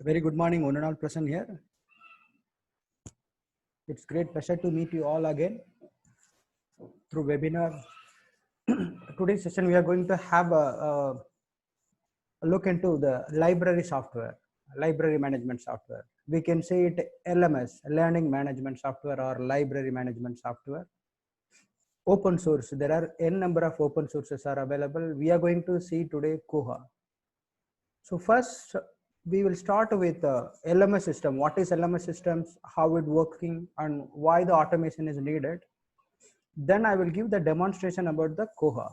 Very good morning, one and all present here. It's great pleasure to meet you all again through webinar. Today's session, we are going to have a look into the library software, library management software. We can say it LMS, learning management software, or library management software. Open source, there are n number of open sources are available. We are going to see today Koha. So first, we will start with LMS system. What is LMS systems, how it working, and why the automation is needed. Then I will give the demonstration about the Koha.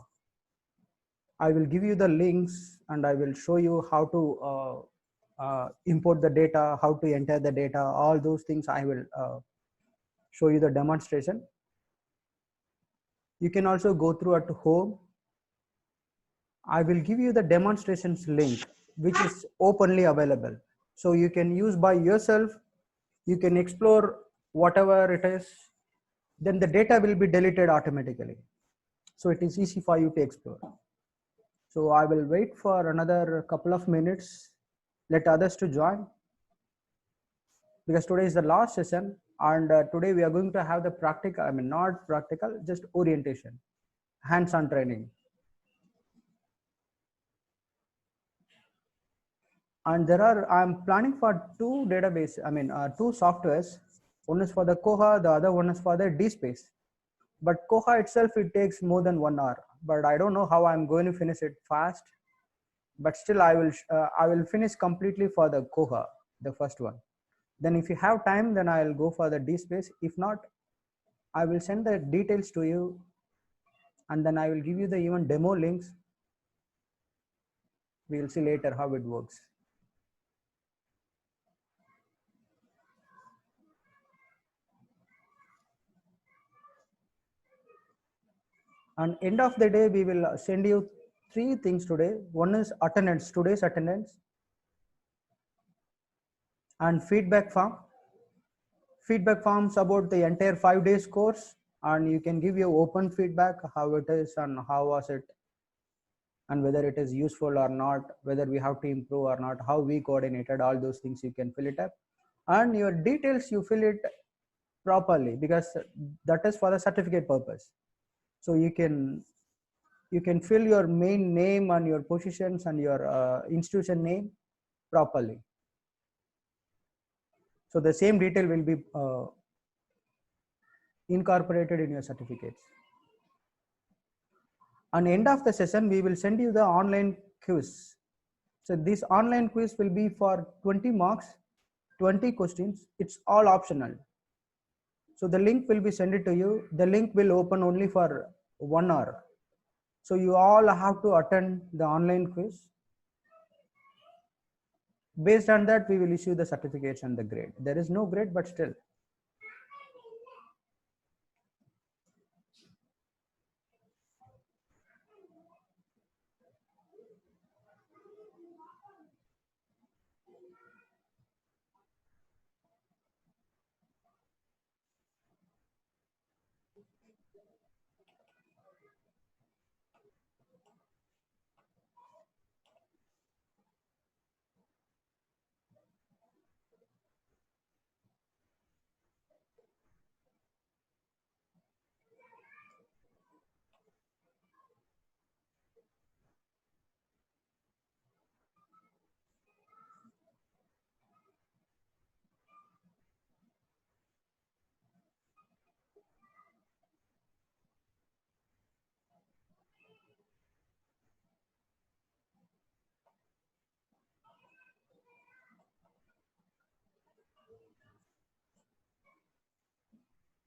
I will give you the links and I will show you how to import the data, how to enter the data, all those things I will show you the demonstration. You can also go through at home. I will give you the demonstrations link, which is openly available. So you can use by yourself, you can explore whatever it is, then the data will be deleted automatically. So it is easy for you to explore. So I will wait for another couple of minutes, let others to join, because today is the last session and today we are going to have the practical, I mean not practical, just orientation, hands-on training. And there are, I'm planning for two database, two softwares. One is for the Koha, the other one is for the DSpace. But Koha itself, it takes more than 1 hour. But I don't know how I'm going to finish it fast. But still, I will finish completely for the Koha, the first one. Then if you have time, then I'll go for the DSpace. If not, I will send the details to you. And then I will give you the even demo links. We will see later how it works. And end of the day, we will send you 3 things today. One is attendance, today's attendance, and feedback form. Feedback forms about the entire 5 days course, and you can give your open feedback, how it is and how was it, and whether it is useful or not, whether we have to improve or not, how we coordinated, all those things you can fill it up. And your details, you fill it properly, because that is for the certificate purpose. So you can fill your main name and your positions and your institution name properly. So the same detail will be incorporated in your certificates. On the end of the session, we will send you the online quiz. So this online quiz will be for 20 marks, 20 questions. It's all optional. So the link will be sent to you. The link will open only for 1 hour. So you all have to attend the online quiz. Based on that, we will issue the certificates and the grade. There is no grade, but still.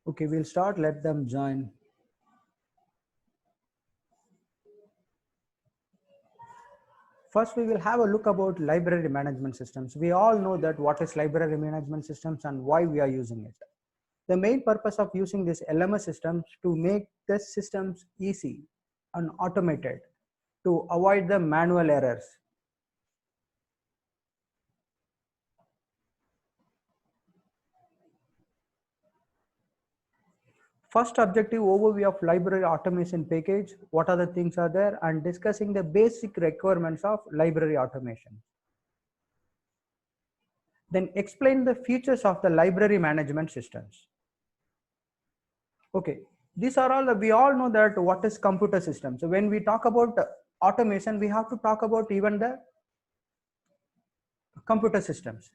Okay, we'll start. Let them join. First, we will have a look about library management systems. We all know that what is library management systems and why we are using it. The main purpose of using this LMS systems to make the systems easy and automated to avoid the manual errors. First objective, overview of library automation package, what are the things are there, and discussing the basic requirements of library automation. Then explain the features of the library management systems. Okay, these are all, we all know that what is computer system. So when we talk about automation, we have to talk about even the computer systems.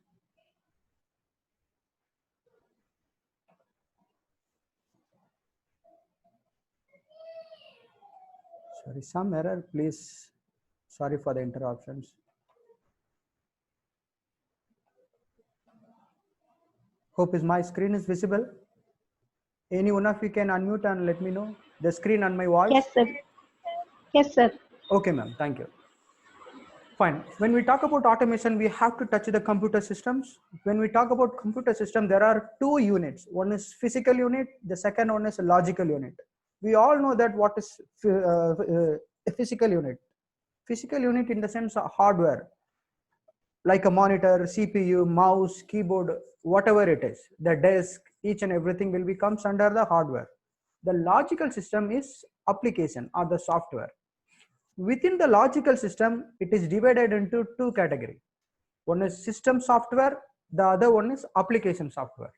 Sorry, some error, please. Sorry for the interruptions. Hope is my screen is visible. Any one of you can unmute and let me know the screen and my voice. Yes, sir. Yes, sir. Okay, ma'am. Thank you. Fine. When we talk about automation, we have to touch the computer systems. When we talk about computer system, there are two units. One is physical unit. The second one is a logical unit. We all know that what is a physical unit. Physical unit in the sense of hardware, like a monitor, CPU, mouse, keyboard, whatever it is, the desk, each and everything will be comes under the hardware. The logical system is application or the software. Within the logical system, it is divided into two categories. One is system software, the other one is application software.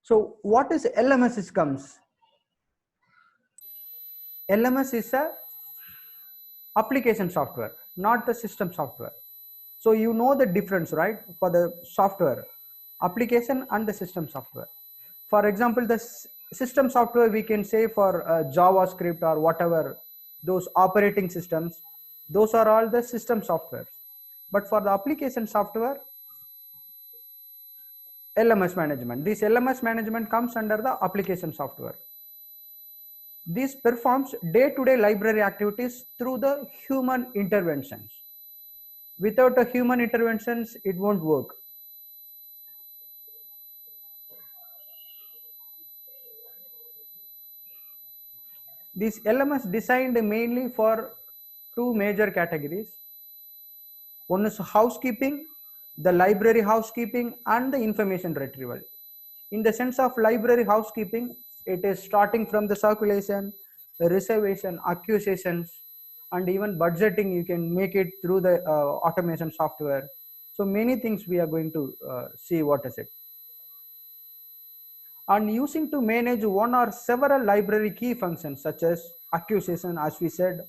So what is LMS comes? LMS is a application software, not the system software. So you know the difference, right? For the software, application and the system software. For example, the system software we can say for JavaScript or whatever, those operating systems, those are all the system software. But for the application software, LMS management, this LMS management comes under the application software. This performs day-to-day library activities through the human interventions. Without a human interventions, it won't work. This LMS designed mainly for two major categories. One is housekeeping, the library housekeeping, and the information retrieval. In the sense of library housekeeping, it is starting from the circulation, the reservation, acquisitions, and even budgeting. You can make it through the automation software. So many things we are going to see what is it. And using to manage one or several library key functions such as acquisition, as we said,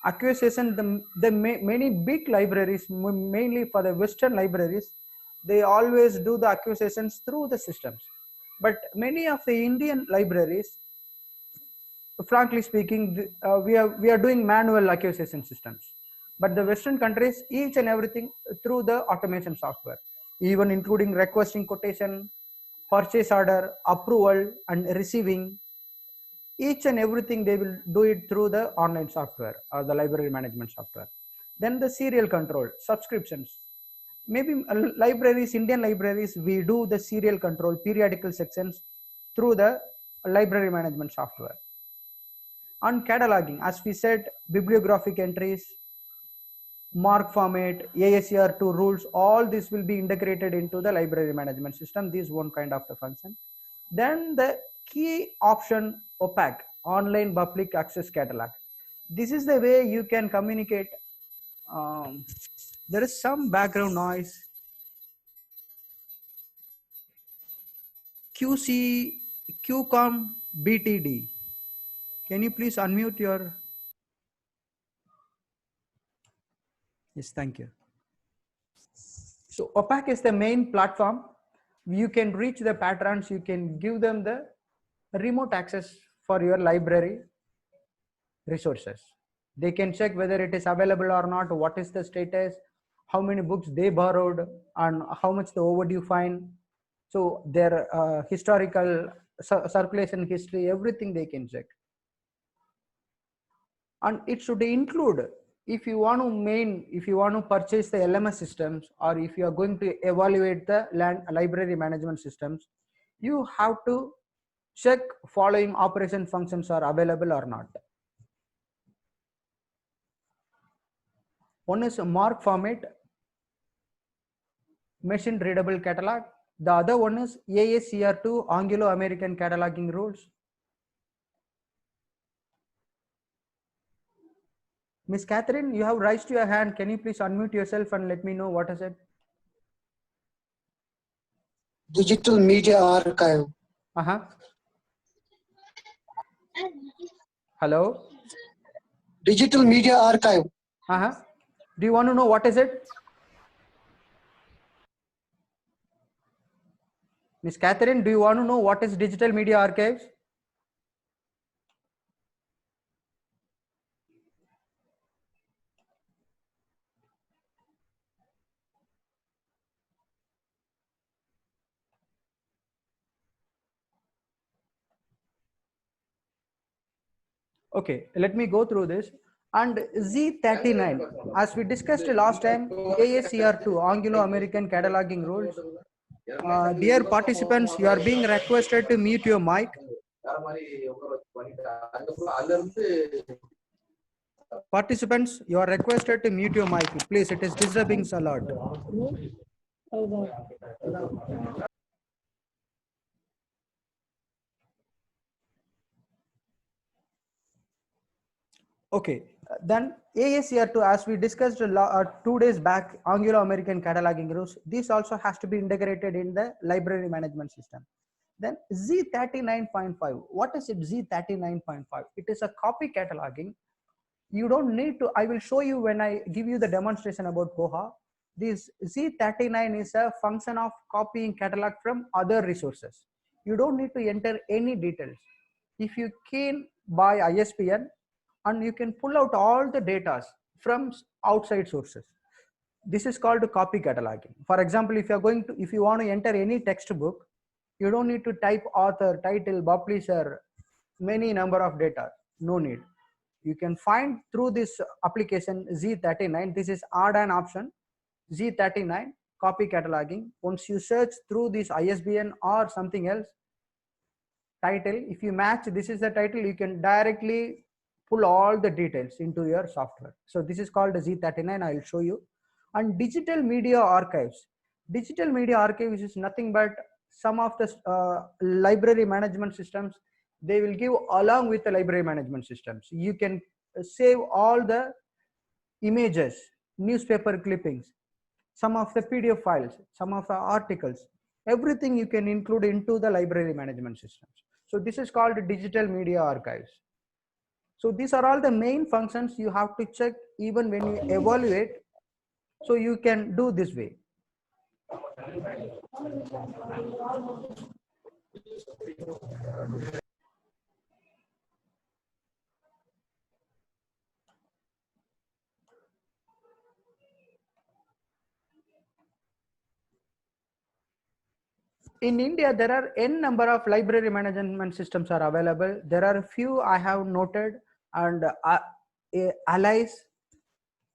acquisition, many big libraries, mainly for the Western libraries, they always do the acquisitions through the systems. But many of the Indian libraries, frankly speaking, we are doing manual acquisition systems. But the Western countries, each and everything through the automation software, even including requesting quotation, purchase order, approval, and receiving. Each and everything they will do it through the online software or the library management software. Then the serial control, subscriptions. Maybe libraries, Indian libraries, we do the serial control, periodical sections through the library management software. On cataloging, as we said, bibliographic entries, mark format, ASCR2 rules, all this will be integrated into the library management system. This is one kind of the function. Then the key option OPAC, online public access catalog. This is the way you can communicate. There is some background noise. QC, QCOM, BTD. Can you please unmute your? Yes, thank you. So OPAC is the main platform. You can reach the patrons, you can give them the remote access for your library resources. They can check whether it is available or not, what is the status, how many books they borrowed, and how much the overdue fine. So their historical circulation history, everything they can check. And it should include, if you want to purchase the LMS systems, or if you are going to evaluate the library management systems, you have to check following operation functions are available or not. One is a mark format, machine readable catalog. The other one is ASCR2, Anglo-American cataloging rules. Miss Catherine, you have raised your hand. Can you please unmute yourself and let me know what is it? Digital Media Archive. Hello. Digital Media Archive. Do you want to know what is it? Miss Catherine, do you want to know what is Digital Media Archives? Okay, let me go through this. And Z39, as we discussed last time, AACR2, Anglo-American Cataloging Rules. Dear participants, you are being requested to mute your mic. Participants, you are requested to mute your mic. Please, it is disturbing a lot. Okay, then AACR2, as we discussed 2 days back, Anglo-American Cataloging Rules, this also has to be integrated in the library management system. Then Z39.5, what is it Z39.5? It is a copy cataloging. You don't need to, I will show you when I give you the demonstration about Koha. This Z39 is a function of copying catalog from other resources. You don't need to enter any details. If you can buy ISBN, and you can pull out all the data from outside sources. This is called copy cataloging. For example, if you want to enter any textbook, you don't need to type author, title, publisher, many number of data. No need. You can find through this application Z39. This is add an option, Z39 copy cataloging. Once you search through this ISBN or something else title, if you match this is the title, you can directly pull all the details into your software. So this is called Z39. I will show you. And digital media archives. Digital media archives is nothing but some of the library management systems. They will give along with the library management systems. You can save all the images, newspaper clippings, some of the PDF files, some of the articles, everything you can include into the library management systems. So this is called digital media archives. So these are all the main functions you have to check even when you evaluate. So you can do this way. In India, there are n number of library management systems are available. There are a few I have noted, and Allies,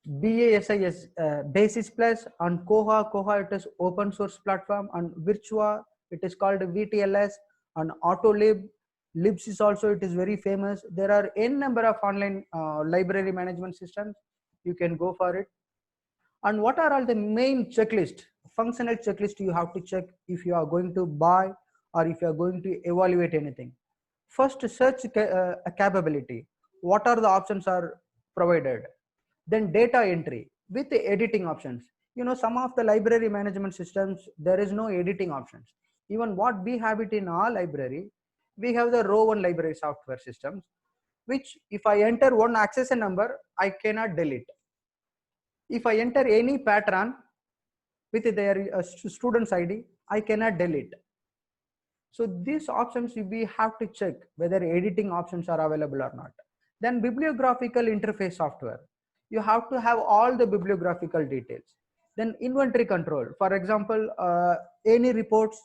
BASIS, Basis Plus, and Koha. Koha, it is open source platform, and Virtua, it is called VTLS, and Autolib. Libs is also, it is very famous. There are n number of online library management systems. You can go for it. And what are all the main checklist, functional checklist you have to check if you are going to buy or if you are going to evaluate anything? First, search capability. What are the options are provided? Then data entry with the editing options. You know, some of the library management systems, there is no editing options. Even what we have it in our library, we have the row one library software systems, which if I enter one accession number, I cannot delete. If I enter any pattern with their student's ID, I cannot delete. So these options we have to check whether editing options are available or not. Then bibliographical interface software. You have to have all the bibliographical details. Then inventory control. For example, any reports,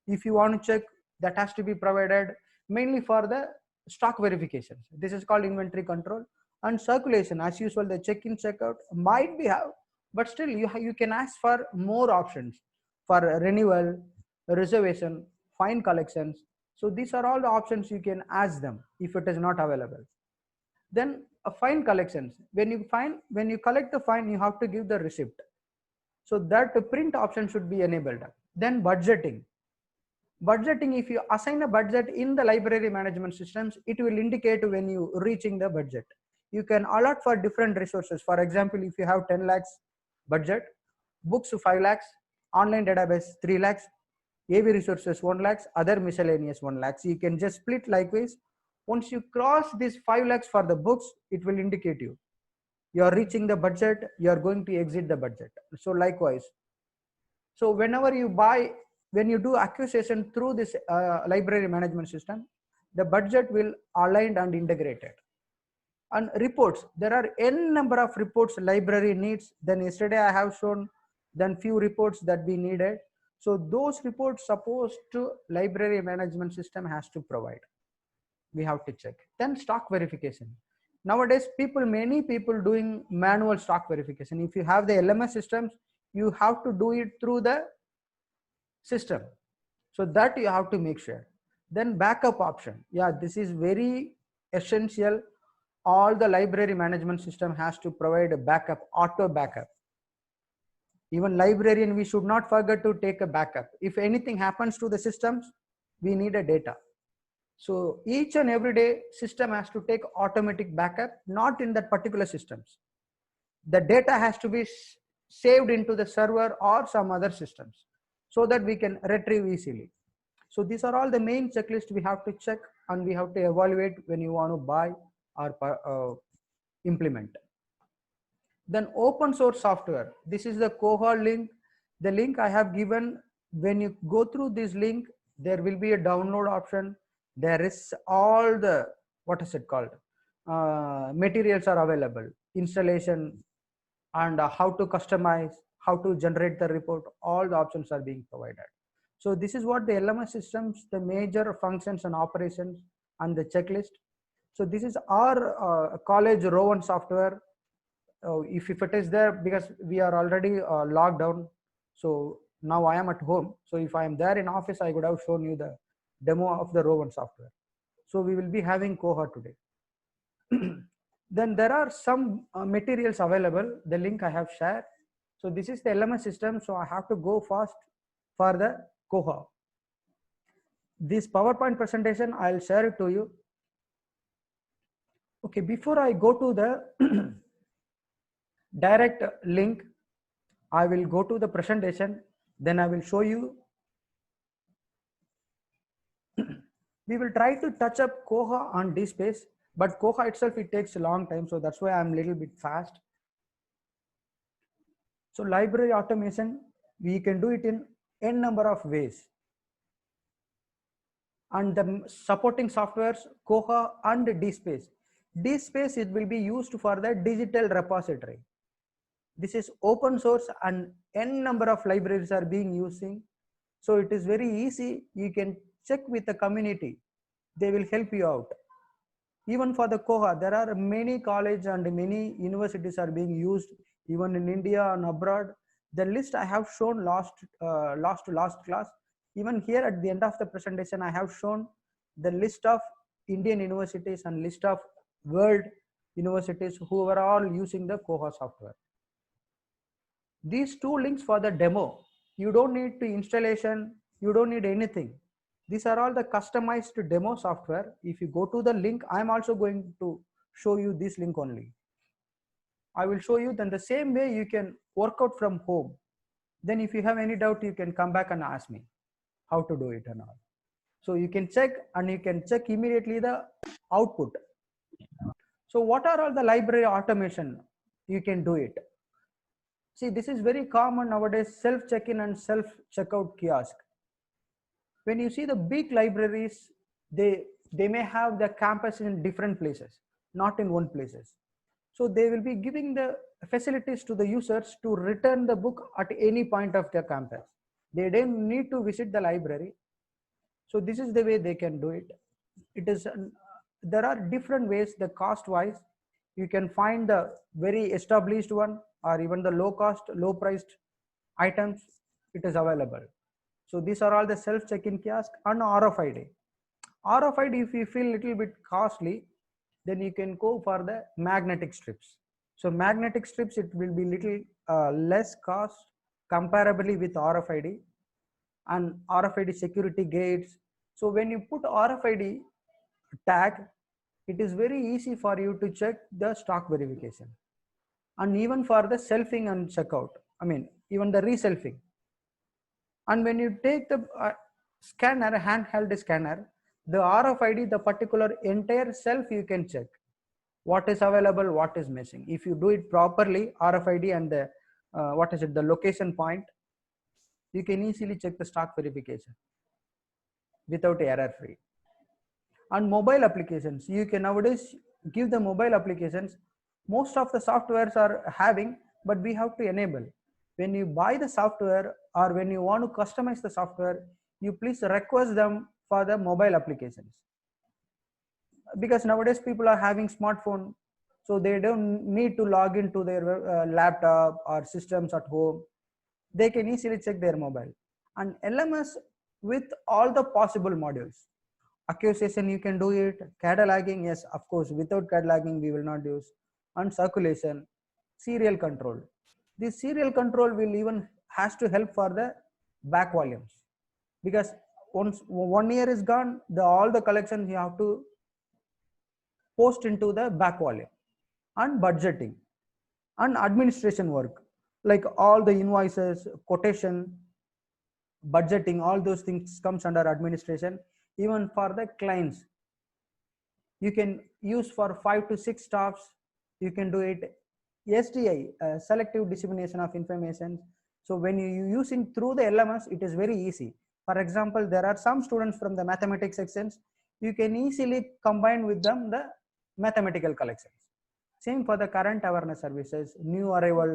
if you want to check, that has to be provided mainly for the stock verifications. This is called inventory control. And circulation, as usual, the check-in, check-out might be have, but still you can ask for more options for renewal, reservation, fine collections. So these are all the options you can ask them if it is not available. Then fine collections. When you collect the fine, you have to give the receipt. So that print option should be enabled. Then budgeting. Budgeting, if you assign a budget in the library management systems, it will indicate when you reaching the budget. You can allot for different resources. For example, if you have 10 lakhs budget, books 5 lakhs, online database 3 lakhs, AV resources 1 lakhs, other miscellaneous 1 lakhs. You can just split likewise. Once you cross this 5 lakhs for the books, it will indicate you are reaching the budget, you are going to exit the budget. So likewise, so whenever you buy, when you do acquisition through this library management system, the budget will aligned and integrated. And reports, there are n number of reports library needs. Then yesterday I have shown then few reports that we needed. So those reports supposed to library management system has to provide. We have to check. Then stock verification. Nowadays, many people doing manual stock verification. If you have the LMS systems, you have to do it through the system. So that you have to make sure. Then backup option. Yeah, this is very essential. All the library management system has to provide a backup, auto backup. Even librarian, we should not forget to take a backup. If anything happens to the systems, we need a data. So each and every day system has to take automatic backup, not in that particular systems. The data has to be saved into the server or some other systems so that we can retrieve easily. So these are all the main checklists we have to check and we have to evaluate when you want to buy or implement. Then open source software. This is the Koha link. The link I have given, when you go through this link, there will be a download option. There is all the, what is it called? Materials are available, installation and how to customize, how to generate the report, all the options are being provided. So this is what the LMS systems, the major functions and operations and the checklist. So this is our college Rowan software. If it is there, because we are already logged down. So now I am at home. So if I am there in office, I would have shown you the demo of the Rowan software. So we will be having Koha today. Then there are some materials available. The link I have shared. So this is the LMS system. So I have to go fast for the Koha. This PowerPoint presentation, I'll share it to you. Okay, before I go to the direct link, I will go to the presentation. Then I will show you. We will try to touch up Koha on DSpace, but Koha itself, it takes a long time. So that's why I'm a little bit fast. So library automation, we can do it in n number of ways. And the supporting softwares, Koha and DSpace. DSpace, it will be used for the digital repository. This is open source and n number of libraries are being using. So it is very easy. You can check with the community. They will help you out. Even for the Koha, there are many colleges and many universities are being used, even in India and abroad. The list I have shown last class. Even here at the end of the presentation, I have shown the list of Indian universities and list of world universities who are all using the Koha software. These two links for the demo, you don't need to installation, you don't need anything. These are all the customized demo software. If you go to the link, I'm also going to show you this link only. I will show you, then the same way you can work out from home. Then if you have any doubt, you can come back and ask me how to do it and all. So you can check and you can check immediately the output. So what are all the library automation? You can do it. See, this is very common nowadays, self check-in and self checkout kiosk. When you see the big libraries, they may have the campus in different places, not in one places. So they will be giving the facilities to the users to return the book at any point of their campus. They don't need to visit the library. So this is the way they can do it. It is, there are different ways, the cost wise. You can find the very established one or even the low cost, low priced items, it is available. So these are all the self check-in kiosk and RFID. RFID, if you feel little bit costly, then you can go for the magnetic strips. So magnetic strips, it will be little less cost comparably with RFID and RFID security gates. So when you put RFID tag, it is very easy for you to check the stock verification. And even for the selfing and checkout, I mean, even the reselfing. And when you take the scanner, handheld scanner, the RFID, the particular entire self, you can check what is available, what is missing. If you do it properly, RFID and the the location point, you can easily check the stock verification without error free. And mobile applications, you can nowadays give the mobile applications. Most of the softwares are having, but we have to enable. When you buy the software or when you want to customize the software, you please request them for the mobile applications, because nowadays people are having smartphone, so they don't need to log into their laptop or systems at home. They can easily check their mobile. And LMS with all the possible modules. Accusation, you can do it. Cataloging, yes, of course, without cataloging we will not use. And circulation, serial control. This serial control will even has to help for the back volumes, because once 1 year is gone, all the collections you have to post into the back volume. And budgeting and administration work, like all the invoices, quotation, budgeting, all those things comes under administration. Even for the clients, you can use for 5 to 6 staffs, you can do it. SDI, selective dissemination of information. So when you using through the LMS, it is very easy. For example, there are some students from the mathematics sections, you can easily combine with them the mathematical collections. Same for the current awareness services, new arrival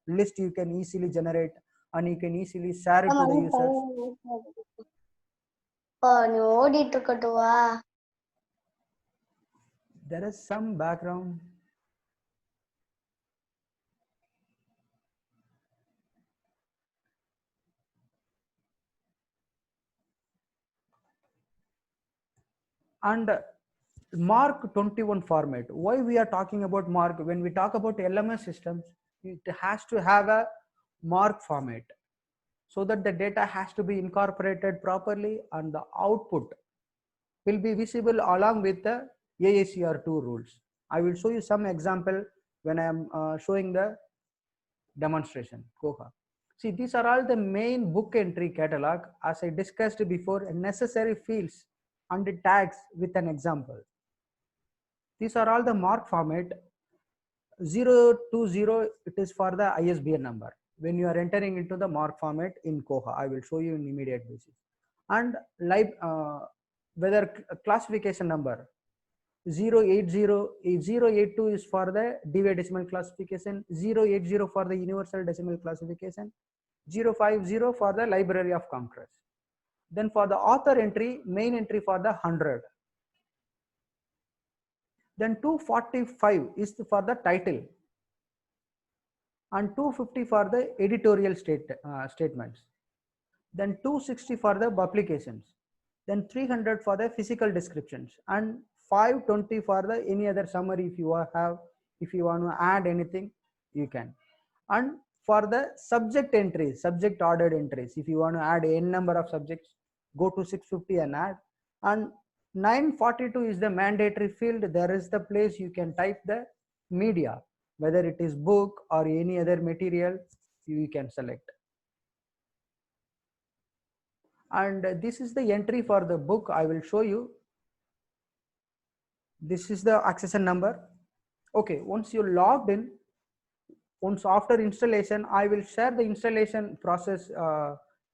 list you can easily generate, and you can easily share it to the users. நீ ஓடிட்டு இருக்கட்டுவா. There is some background. And Mark 21 format, why we are talking about Mark? When we talk about LMS systems, it has to have a Mark format, so that the data has to be incorporated properly and the output will be visible along with the AACR2 rules. I will show you some example when I am showing the demonstration. Koha. See, these are all the main book entry catalog, as I discussed before, necessary fields and the tags with an example. These are all the Mark format. 020, it is for the ISBN number. When you are entering into the Mark format in Koha, I will show you in immediate basis. And whether classification number 080, 082 is for the DV decimal classification, 080 for the universal decimal classification, 050 for the Library of Congress. Then for the author entry, main entry for the 100. Then 245 is for the title, and 250 for the editorial statements. Then 260 for the publications. Then 300 for the physical descriptions, and 520 for the any other summary. If you have, if you want to add anything, you can. And for the subject entries, subject ordered entries, if you want to add n number of subjects, go to 650 and add. And 942 is the mandatory field. There is the place you can type the media, whether it is book or any other material, you can select. And this is the entry for the book. I will show you. This is the accession number. Okay, once you logged in, once after installation, I will share the installation process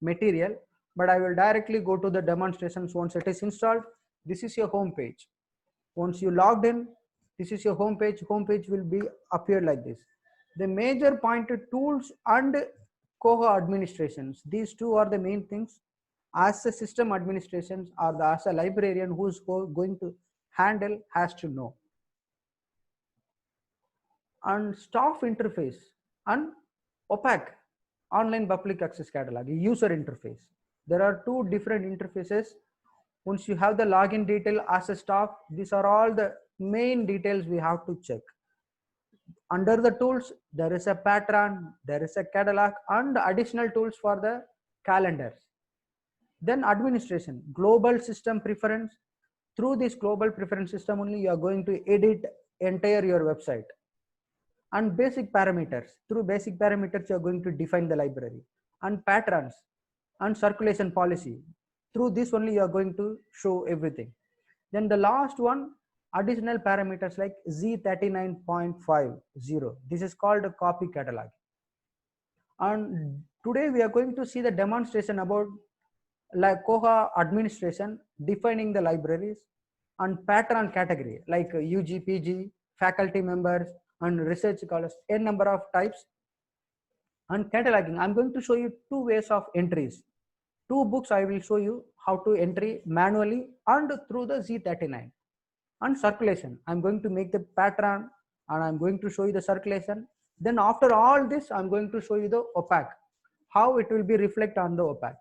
material, but I will directly go to the demonstrations. Once it is installed, this is your home page. Once you logged in, this is your home page. Home page will be appear like this. The major pointed tools and Koha administrations, these two are the main things. As a system administrations, or as a librarian who's going to handle, has to know. And staff interface and OPAC, online public access catalog, user interface. There are two different interfaces. Once you have the login detail as a staff, these are all the main details we have to check. Under the tools, there is a patron, there is a catalog, and additional tools for the calendars. Then administration, global system preference. Through this global preference system only, you are going to edit entire your website. And basic parameters, through basic parameters you are going to define the library. And patrons, and circulation policy. Through this only you are going to show everything. Then the last one, additional parameters like Z39.50. This is called a copy catalog. And today we are going to see the demonstration about like Koha administration, defining the libraries, and pattern category like UG, PG, faculty members, and research scholars, n number of types. And cataloging, I'm going to show you two ways of entries. Two books I will show you how to entry manually and through the Z39. And circulation, I'm going to make the pattern and I'm going to show you the circulation. Then after all this, I'm going to show you the OPAC, how it will be reflect on the OPAC.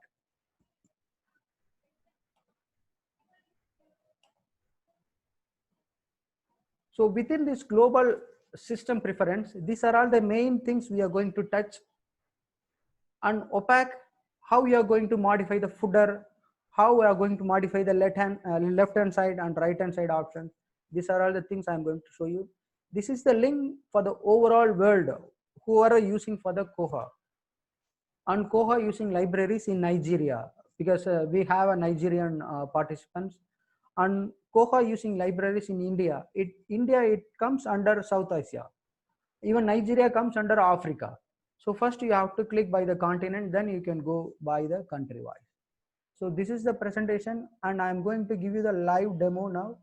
So within this global system preference, these are all the main things we are going to touch. And OPAC, how we are going to modify the footer, how we are going to modify the left hand side and right hand side options. These are all the things I'm going to show you. This is the link for the overall world who are using for the Koha. And Koha using libraries in Nigeria, because we have a Nigerian participants. And Koha using libraries in India. India, it comes under South Asia. Even Nigeria comes under Africa. So first you have to click by the continent, then you can go by the country wise. So this is the presentation and I'm going to give you the live demo now.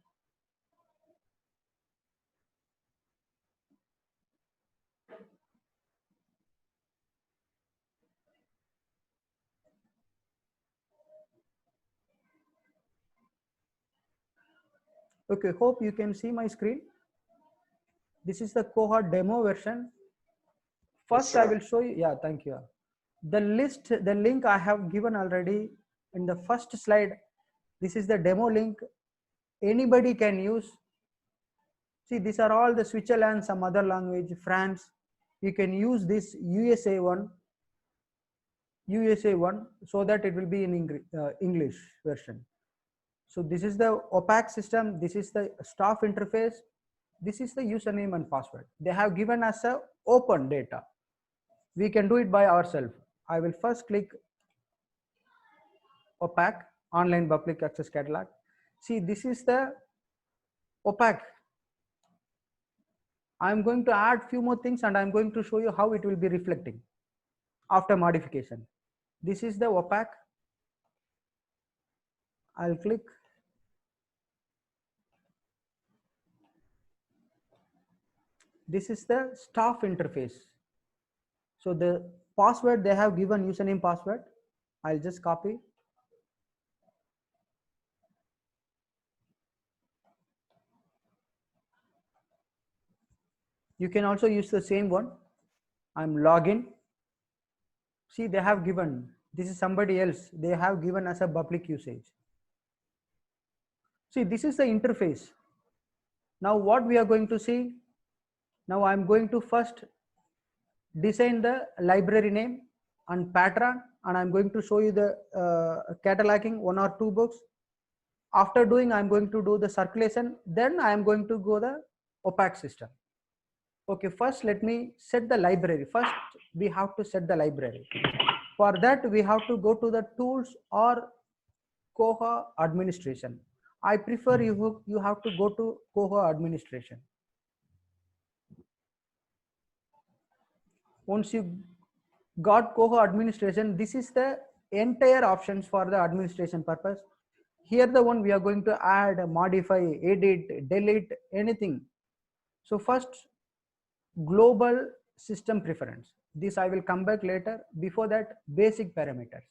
Okay, hope you can see my screen. This is the Koha demo version. First, I will show you. Yeah, thank you. The list, the link I have given already in the first slide. This is the demo link. Anybody can use. See, these are all the Switzerland, some other language, France. You can use this USA one, so that it will be in English version. So this is the OPAC system. This is the staff interface. This is the username and password. They have given us a open data. We can do it by ourselves. I will first click OPAC, online public access catalog. See, this is the OPAC. I'm going to add few more things and I'm going to show you how it will be reflecting after modification. This is the OPAC. I'll click. This is the staff interface. So the password they have given, username, password. I'll just copy. You can also use the same one. I'm login. See, they have given, this is somebody else. They have given as a public usage. See, this is the interface. Now what we are going to see, now I'm going to first design the library name and pattern, and I'm going to show you the cataloging one or two books. After doing, I'm going to do the circulation. Then I'm going to go the OPAC system. Okay, first let me set the library. First, we have to set the library. For that, we have to go to the tools or Koha administration. I prefer you have to go to Koha administration. Once you got Koha administration, this is the entire options for the administration purpose. Here the one we are going to add, modify, edit, delete, anything. So first, global system preference. This I will come back later. Before that, basic parameters.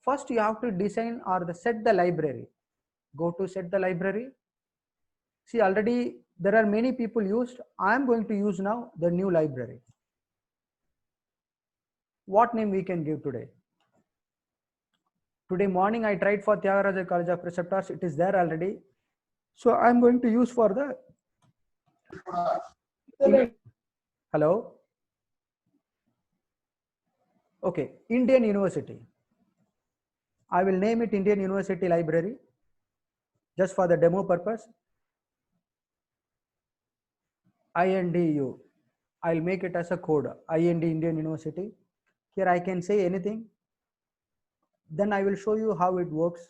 First you have to design or set the library. Go to set the library. See, already there are many people used. I am going to use now the new library. What name we can give today? Today morning I tried for Tyagaraja College of Preceptors. It is there already. So I am going to use for the hello. Okay, Indian University. I will name it Indian University Library just for the demo purpose. INDU. I'll make it as a code. IND Indian University. Here I can say anything. Then I will show you how it works.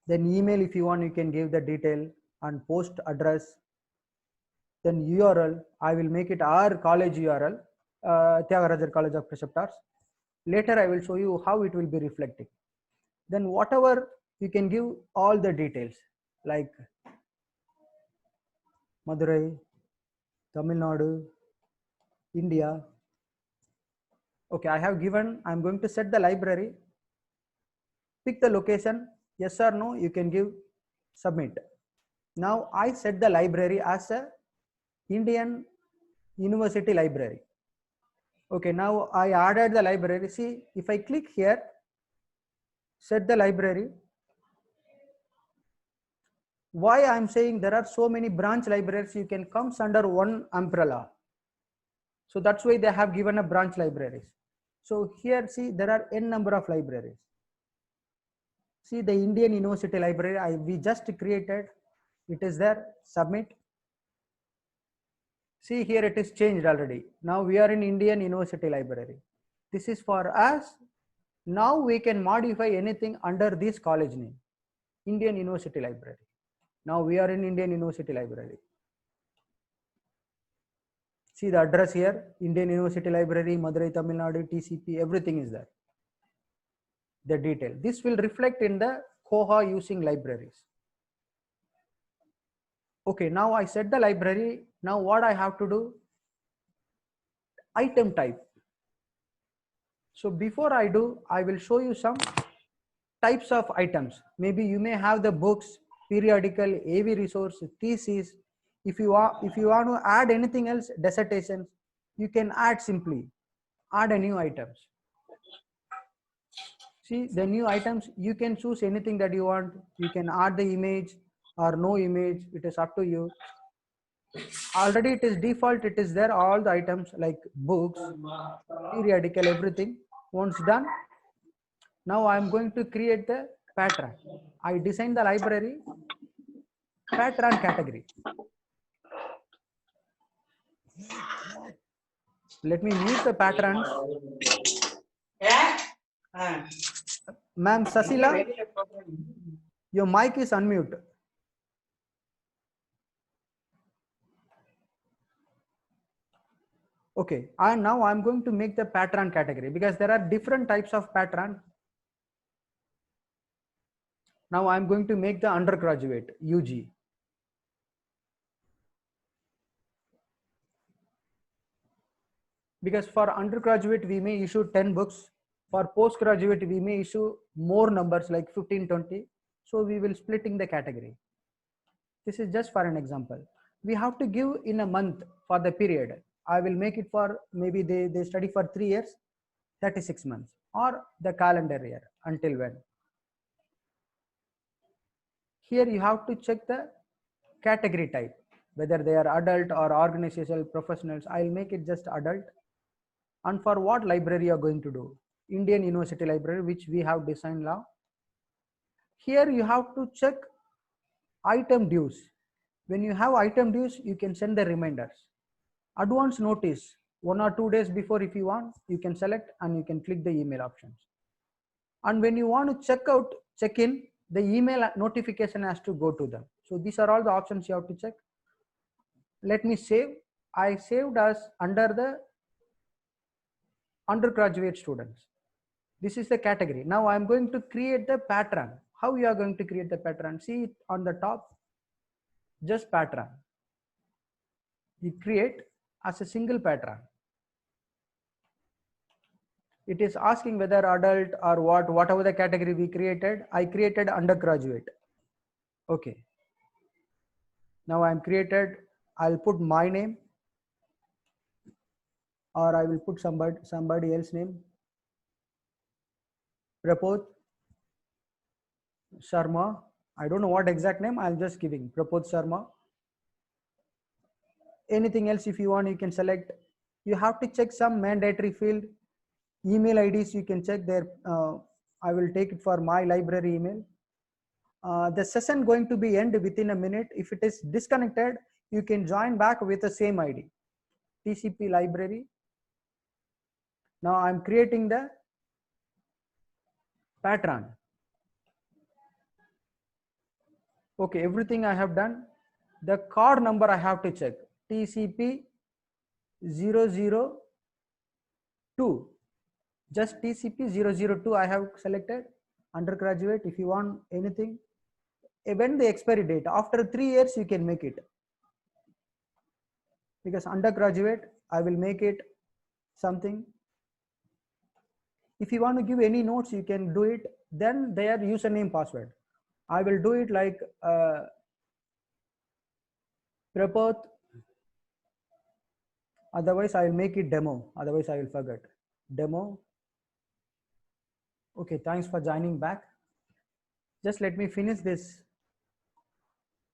Then email, if you want, you can give the detail, and post address. Then URL, I will make it our college URL, Tyagarajar College of Preceptors. Later I will show you how it will be reflecting. Then whatever you can give all the details like Madurai, Tamil Nadu, India. Okay, I have given, I'm going to set the library, pick the location, yes or no, you can give submit. Now I set the library as a Indian University library. Okay, now I added the library. See, if I click here, set the library. Why I'm saying there are so many branch libraries, you can come under one umbrella. So that's why they have given a branch libraries. So here, see, there are n number of libraries. See the Indian University library, we just created, it is there, submit. See here, it is changed already. Now we are in Indian University library. This is for us. Now we can modify anything under this college name, Indian University library. Now we are in Indian University library. See the address here, Indian University library, Madurai, Tamil Nadu, TCP, everything is there. The detail. This will reflect in the Koha using libraries. Okay, now I set the library. Now what I have to do? Item type. So before I do, I will show you some types of items. Maybe you may have the books, periodical, AV resource, thesis. If you want to add anything else, dissertations, you can add simply, add a new items. See the new items, you can choose anything that you want. You can add the image or no image, it is up to you. Already it is default, it is there, all the items like books, periodical, everything. Once done, now I am going to create the pattern. I design the library, pattern category. Let me mute the patterns. Ma'am Sasila, your mic is unmute. Okay, and now I'm going to make the pattern category because there are different types of pattern. Now I'm going to make the undergraduate, UG. Because for undergraduate, we may issue 10 books. For postgraduate, we may issue more numbers like 15, 20. So we will splitting the category. This is just for an example. We have to give in a month for the period. I will make it for maybe they study for 3 years, 36 months, or the calendar year, until when. Here you have to check the category type, whether they are adult or organizational professionals. I'll make it just adult. And for what library you are going to do? Indian University library, which we have designed now. Here you have to check item dues. When you have item dues, you can send the reminders. Advance notice, 1 or 2 days before, if you want, you can select and you can click the email options. And when you want to check in, the email notification has to go to them. So these are all the options you have to check. Let me save. I saved as under the undergraduate students. This is the category. Now I'm going to create the pattern. How you are going to create the pattern? See it on the top, just pattern. You create as a single pattern. It is asking whether adult or whatever the category we created. I created undergraduate. Okay. Now I'm created. I'll put my name, or I will put somebody else name. Prapoth Sharma. I don't know what exact name. I'm just giving Prapoth Sharma. Anything else if you want, you can select. You have to check some mandatory field. Email IDs you can check there. I will take it for my library email. The session going to be end within a minute. If it is disconnected, you can join back with the same ID. TCP library. Now I'm creating the Patron. Okay, everything I have done. The card number I have to check. TCP 002. Just TCP 002 I have selected. Undergraduate, if you want anything, when the expiry date, after 3 years you can make it. Because undergraduate, I will make it something. If you want to give any notes, you can do it. Then their username password. I will do it like Prapath. Otherwise, I will make it demo. Otherwise, I will forget. Demo. Okay, thanks for joining back. Just let me finish this.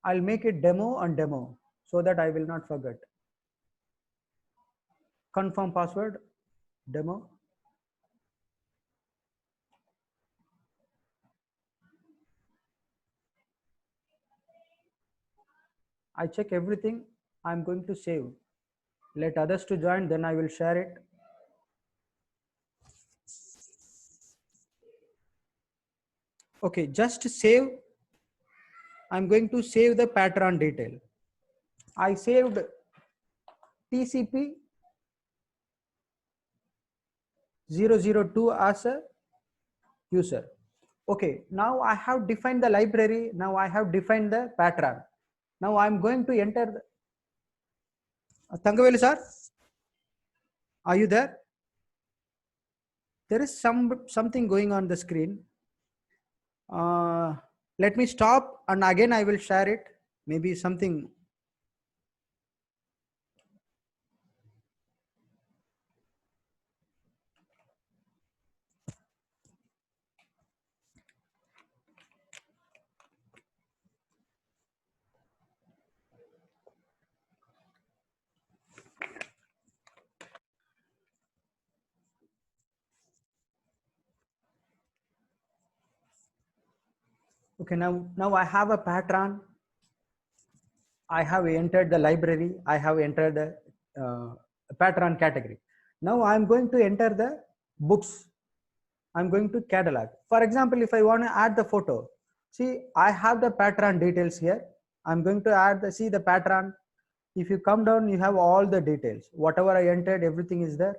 I'll make it demo and demo so that I will not forget. Confirm password, demo. I check everything. I'm going to save. Let others to join, then I will share it. Okay, just save. I'm going to save the pattern detail. I saved TCP 002 as a user. Okay, now I have defined the library. Now I have defined the pattern. Now I'm going to enter the Thangaveli sir, are you there? There is something going on the screen. Let me stop and again I will share it. Maybe something. Okay, now I have a pattern. I have entered the library. I have entered the pattern category. Now I'm going to enter the books. I'm going to catalog. For example, if I want to add the photo, see, I have the pattern details here. I'm going to add see the pattern. If you come down, you have all the details. Whatever I entered, everything is there.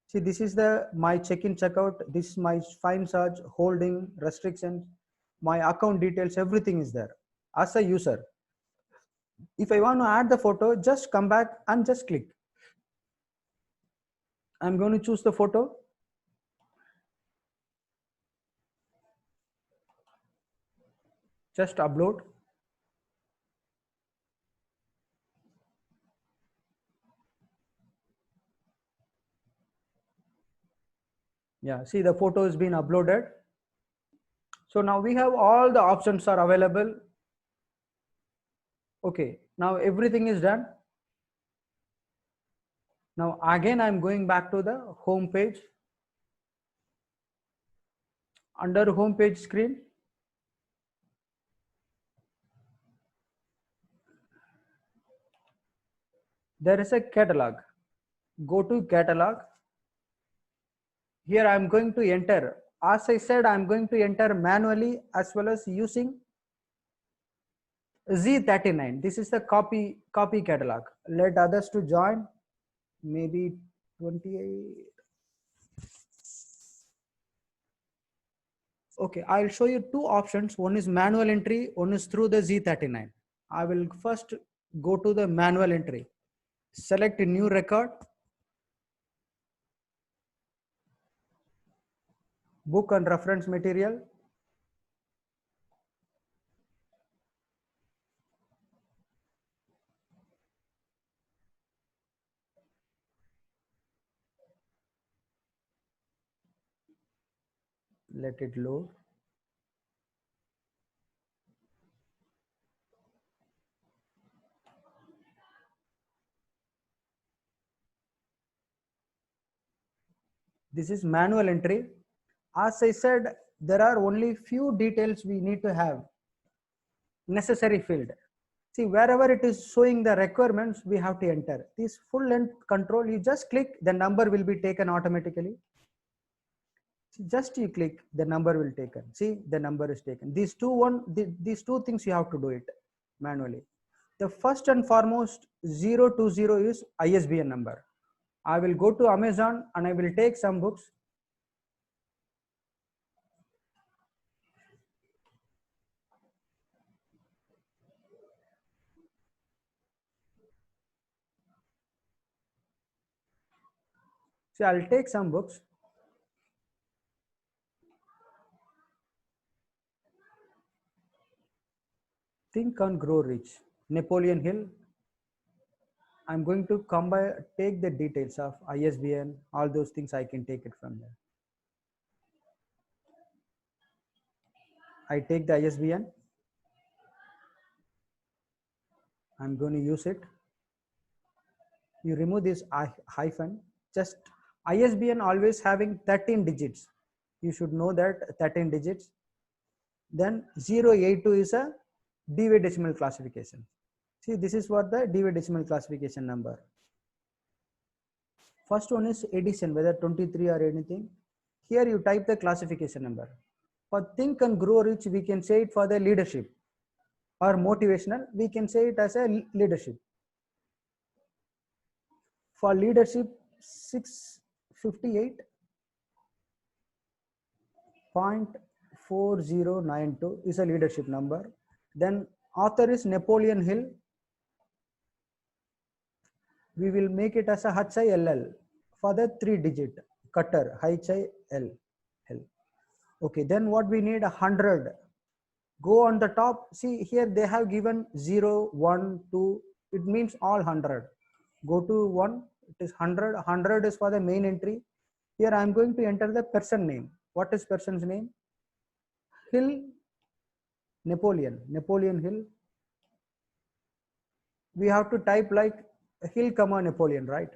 See, this is my check-in, checkout. This is my find, search, holding, restrictions, my account details, everything is there as a user. If I want to add the photo, just come back and just click. I'm going to choose the photo. Just upload. Yeah, see the photo has been uploaded. So now we have all the options are available. Okay, now everything is done. Now again, I'm going back to the home page. Under home page screen, there is a catalog. Go to catalog. Here I'm going to enter. As I said, I'm going to enter manually as well as using Z39. This is the copy catalog. Let others to join. Maybe 28. Okay, I'll show you two options. One is manual entry, one is through the Z39. I will first go to the manual entry. Select a new record. Book and reference material. Let it load. This is manual entry. As I said, there are only few details we need to have. Necessary field. See, wherever it is showing the requirements, we have to enter. This full length control, you just click, the number will be taken automatically. Just you click, the number will taken. See, the number is taken. These two things you have to do it manually. The first and foremost 020 is ISBN number. I will go to Amazon and I will take some books. See, I'll take some books. Think and Grow Rich, Napoleon Hill. I'm going to take the details of ISBN, all those things I can take it from there. I take the ISBN. I'm going to use it. You remove this hyphen. Just ISBN always having 13 digits. You should know that 13 digits. Then 082 is a Dewey Decimal Classification. See, this is what the Dewey Decimal Classification number. First one is edition, whether 23 or anything. Here you type the classification number. For Think and Grow Rich, we can say it for the leadership, or motivational, we can say it as a leadership. For leadership, 658.4092 is a leadership number. Then author is Napoleon Hill. We will make it as a HILL for the 3-digit cutter, HILL. Okay, then what we need, 100. Go on the top. See, here they have given 0, 1, 2. It means all 100. Go to 1. It is 100. 100 is for the main entry. Here I am going to enter the person name. What is person's name? Hill Napoleon. Napoleon Hill. We have to type like Hill, Napoleon, right?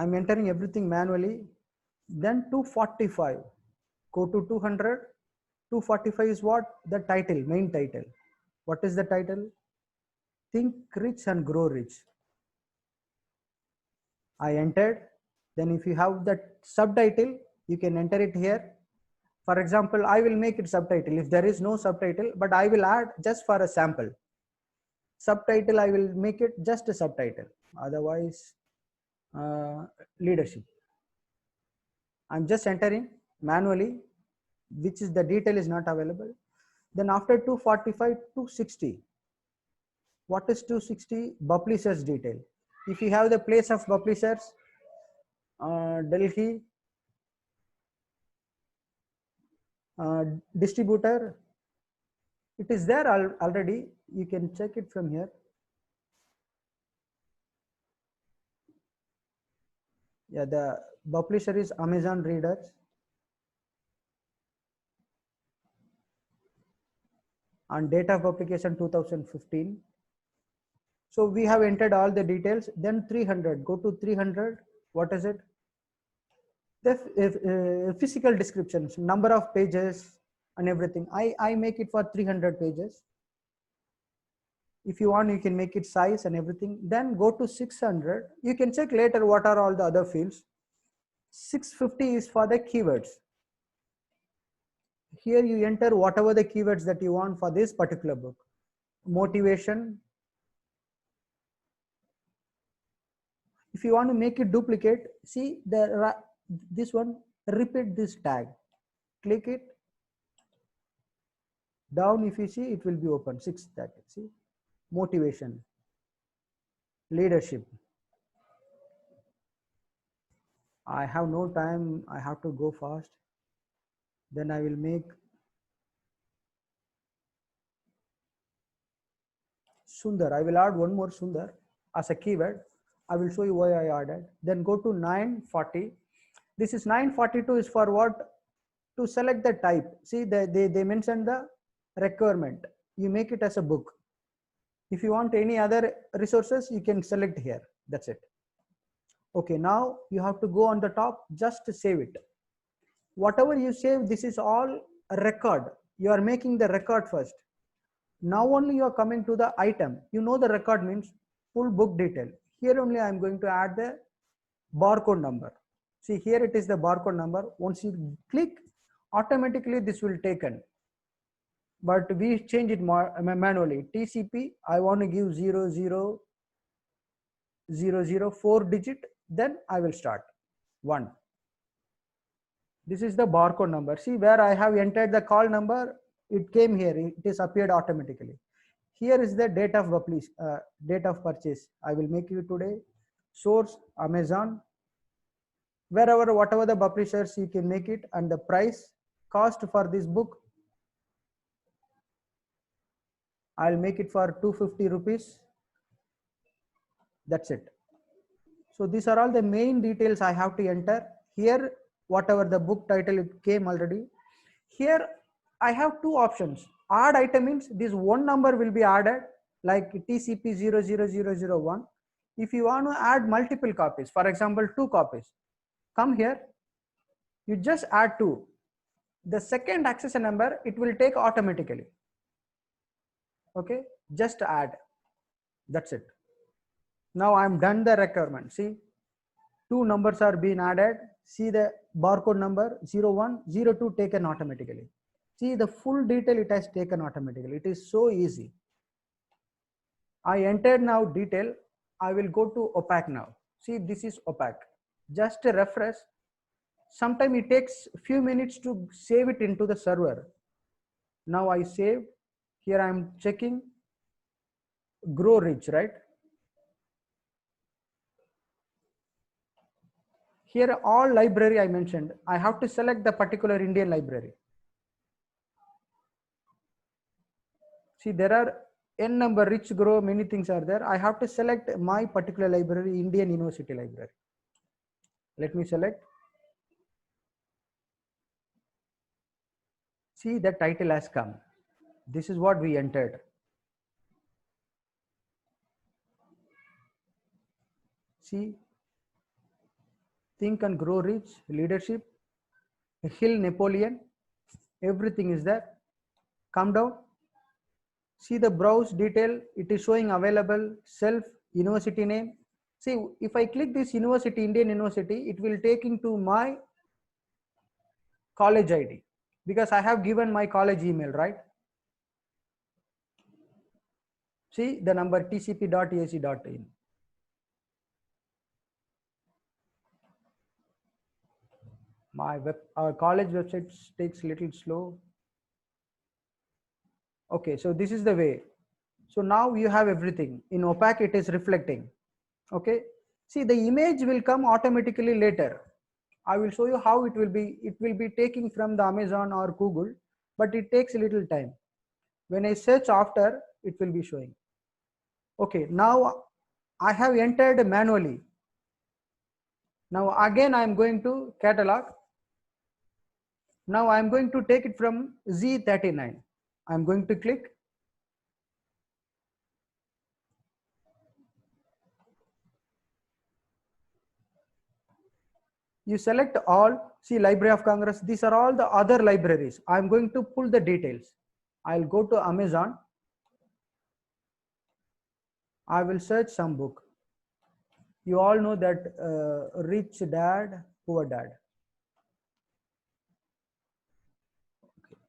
I'm entering everything manually. Then 245. Go to 200. 245 is what? The title, main title. What is the title? Think Rich and Grow Rich. I entered. Then if you have that subtitle, you can enter it here. For example, I will make it subtitle if there is no subtitle, but I will add just for a sample. Subtitle, I will make it just a subtitle. Otherwise, leadership. I'm just entering manually, which is the detail is not available. Then after 245, 260. What is 260? Publishers detail. If you have the place of publishers, Delhi, distributor, it is there already. You can check it from here. Yeah, the publisher is Amazon Readers. On date of publication 2015. So we have entered all the details. Then 300. Go to 300. What is it? The physical descriptions, number of pages and everything. I make it for 300 pages. If you want, you can make it size and everything. Then go to 600. You can check later what are all the other fields. 650 is for the keywords. Here you enter whatever the keywords that you want for this particular book. Motivation. If you want to make it duplicate, see this one, repeat this tag. Click it. Down, if you see, it will be open. 6 tag. See, motivation, leadership. I have no time. I have to go fast. Then I will make Sundar. I will add one more Sundar as a keyword. I will show you why I added. Then go to 940. This is 942 is for what? To select the type. See, they mentioned the requirement. You make it as a book. If you want any other resources, you can select here. That's it. Okay, now you have to go on the top, just to save it. Whatever you save, this is all a record. You are making the record first. Now only you are coming to the item. You know the record means full book detail. Here only I am going to add the barcode number. See, here it is the barcode number. Once you click, automatically this will taken. But we change it more manually. TCP, I want to give 0000 4 digit, then I will start 1. This is the barcode number. See, where I have entered the call number, it came here, it is appeared automatically. Here is the date of date of purchase. I will make you today. Source Amazon. Wherever, whatever the publishers, you can make it, and the price, cost for this book, I'll make it for 250 rupees. That's it. So these are all the main details I have to enter. Here, whatever the book title, it came already. Here I have two options. Add item means this one number will be added, like TCP 00001. If you want to add multiple copies, for example 2 copies, come here, you just add 2. The second accession number, it will take automatically. Okay, just add. That's it. Now I'm done the requirement. See, 2 numbers are being added. See the barcode number 01, 02 taken automatically. See the full detail, it has taken automatically. It is so easy. I entered now detail. I will go to opaque now. See, this is opaque. Just a refresh. Sometimes it takes a few minutes to save it into the server. Now I saved. Here I am checking. Grow Rich, right? Here all library I mentioned. I have to select the particular Indian library. See, there are n number, Rich, Grow, many things are there. I have to select my particular library, Indian University Library. Let me select. See, the title has come. This is what we entered. See, Think and Grow Rich, Leadership, Hill, Napoleon, everything is there. Come down. See the browse detail, it is showing available, self, university name. See, if I click this university, Indian University, it will take into my college ID because I have given my college email, right? See the number tcp.ac.in. My college website takes little slow. Okay, so this is the way. So now you have everything. In opaque, it is reflecting. Okay. See, the image will come automatically later. I will show you how it will be. It will be taking from the Amazon or Google, but it takes a little time. When I search after, it will be showing. Okay, now I have entered manually. Now again, I am going to catalog. Now I am going to take it from Z39. I am going to click. You select all, see Library of Congress, these are all the other libraries. I'm going to pull the details. I'll go to Amazon. I will search some book. You all know that Rich Dad, Poor Dad. Okay.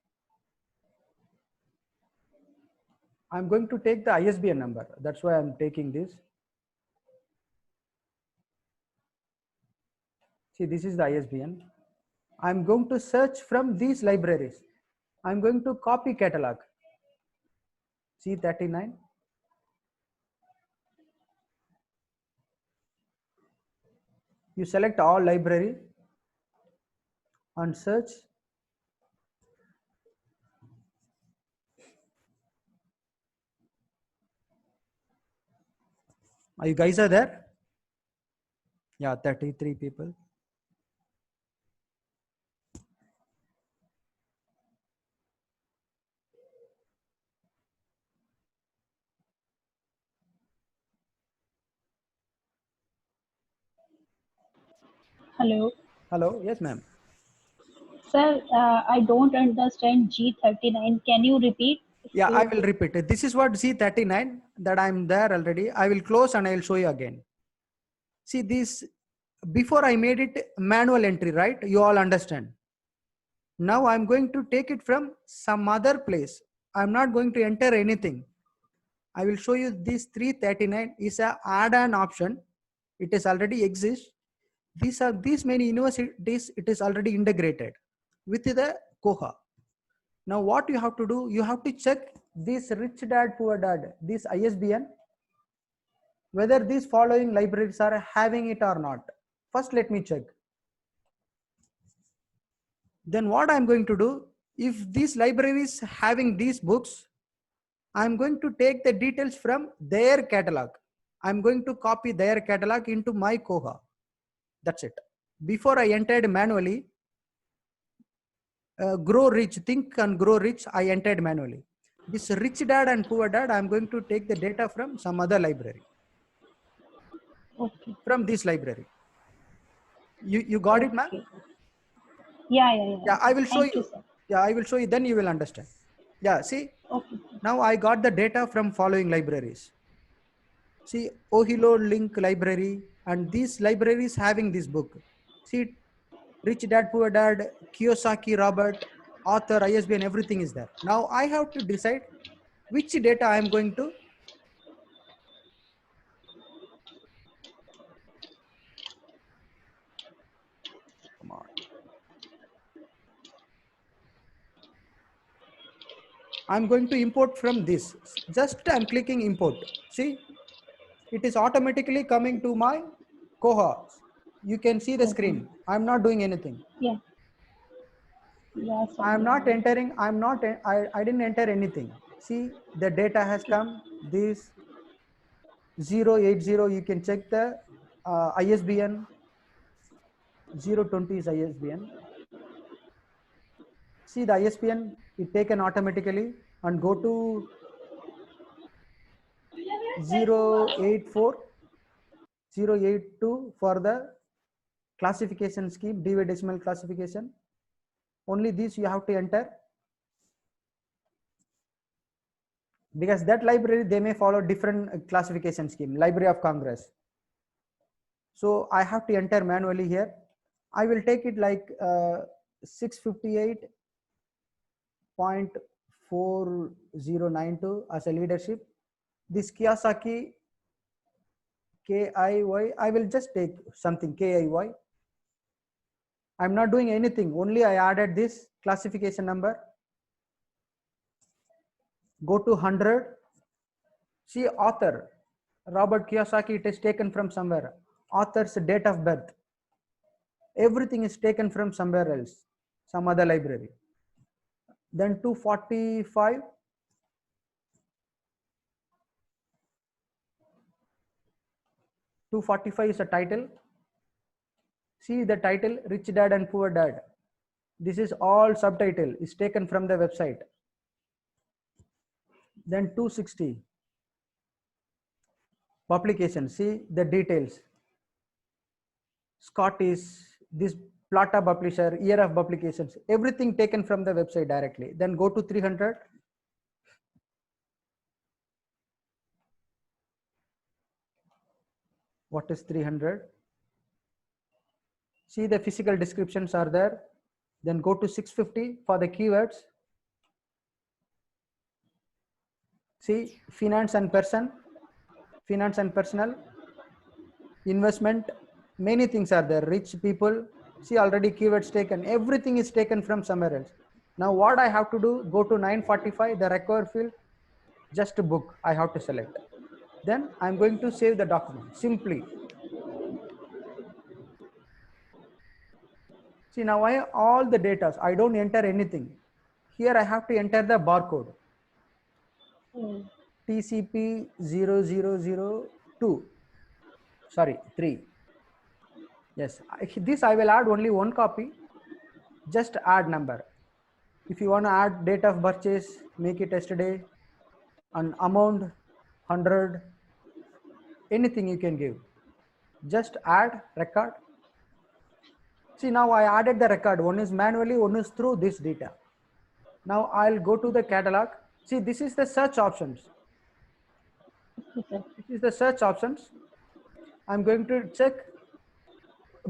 I'm going to take the ISBN number. That's why I'm taking this. See, this is the ISBN. I'm going to search from these libraries. I'm going to copy catalog. C39. You select all library and search. Are you guys are there? Yeah, 33 people. Hello. Hello, yes ma'am. Sir, I don't understand G39. Can you repeat? Yeah, I will repeat it. This is what Z39 that I'm there already. I will close and I will show you again. See this, before I made it manual entry, right? You all understand. Now I'm going to take it from some other place. I'm not going to enter anything. I will show you this 339 is a add-on option. It is already exists. These many universities, it is already integrated with the Koha. Now what you have to do, you have to check this rich dad, poor dad, this ISBN, whether these following libraries are having it or not. First, let me check. Then what I'm going to do, if these libraries having these books, I'm going to take the details from their catalog. I'm going to copy their catalog into my Koha. That's it. Before I entered manually, grow rich, think and grow rich, I entered manually. This rich dad and poor dad, I'm going to take the data from some other library. Okay. From this library. You got it, ma'am? Yeah. Yeah, I will show Thank you. sir. Yeah, I will show you, then you will understand. Yeah, see, Okay. now I got the data from following libraries. See, Ohio Link library, and these libraries having this book. See, Rich Dad, Poor Dad, Kiyosaki, Robert, author, ISBN, everything is there. Now I have to decide which data I am going to. Come on. I'm going to import from this. Just I'm clicking import. See, it is automatically coming to my Koha. You can see the screen. I'm not doing anything. Yeah. Yeah, sir. I'm not entering. I didn't enter anything. See, the data has come. This 080. You can check the ISBN. 020 is ISBN. See the ISBN, it taken automatically, and go to 084, 082 for the classification scheme, Dewey Decimal classification. Only this you have to enter, because that library, they may follow different classification scheme, Library of Congress. So I have to enter manually here. I will take it like 658.4092 as a leadership. This Kiyosaki KIY, I will just take something KIY. I'm not doing anything, only I added this classification number. Go to 100. See author, Robert Kiyosaki, it is taken from somewhere. Author's date of birth. Everything is taken from somewhere else, some other library. Then 245. is a title. See the title, Rich Dad and Poor Dad. This is all subtitle is taken from the website. Then 260. Publication, see the details. Scottish, this Plata publisher, year of publications, everything taken from the website directly. Then go to 300. What is 300? See the physical descriptions are there. Then go to 650 for the keywords. See finance and personal, investment, many things are there. Rich people, see already keywords taken, everything is taken from somewhere else. Now what I have to do, go to 945, the required field, just a book I have to select. Then I'm going to save the document simply. See now all the data, I don't enter anything. Here I have to enter the barcode. TCP 0002, sorry 3. Yes, this I will add only one copy. Just add number. If you want to add date of purchase, make it yesterday, and amount 100, anything you can give. Just add record. See now I added the record. One is manually, one is through this data. Now I'll go to the catalog. See, this is the search options. Okay, sir. This is the search options. I'm going to check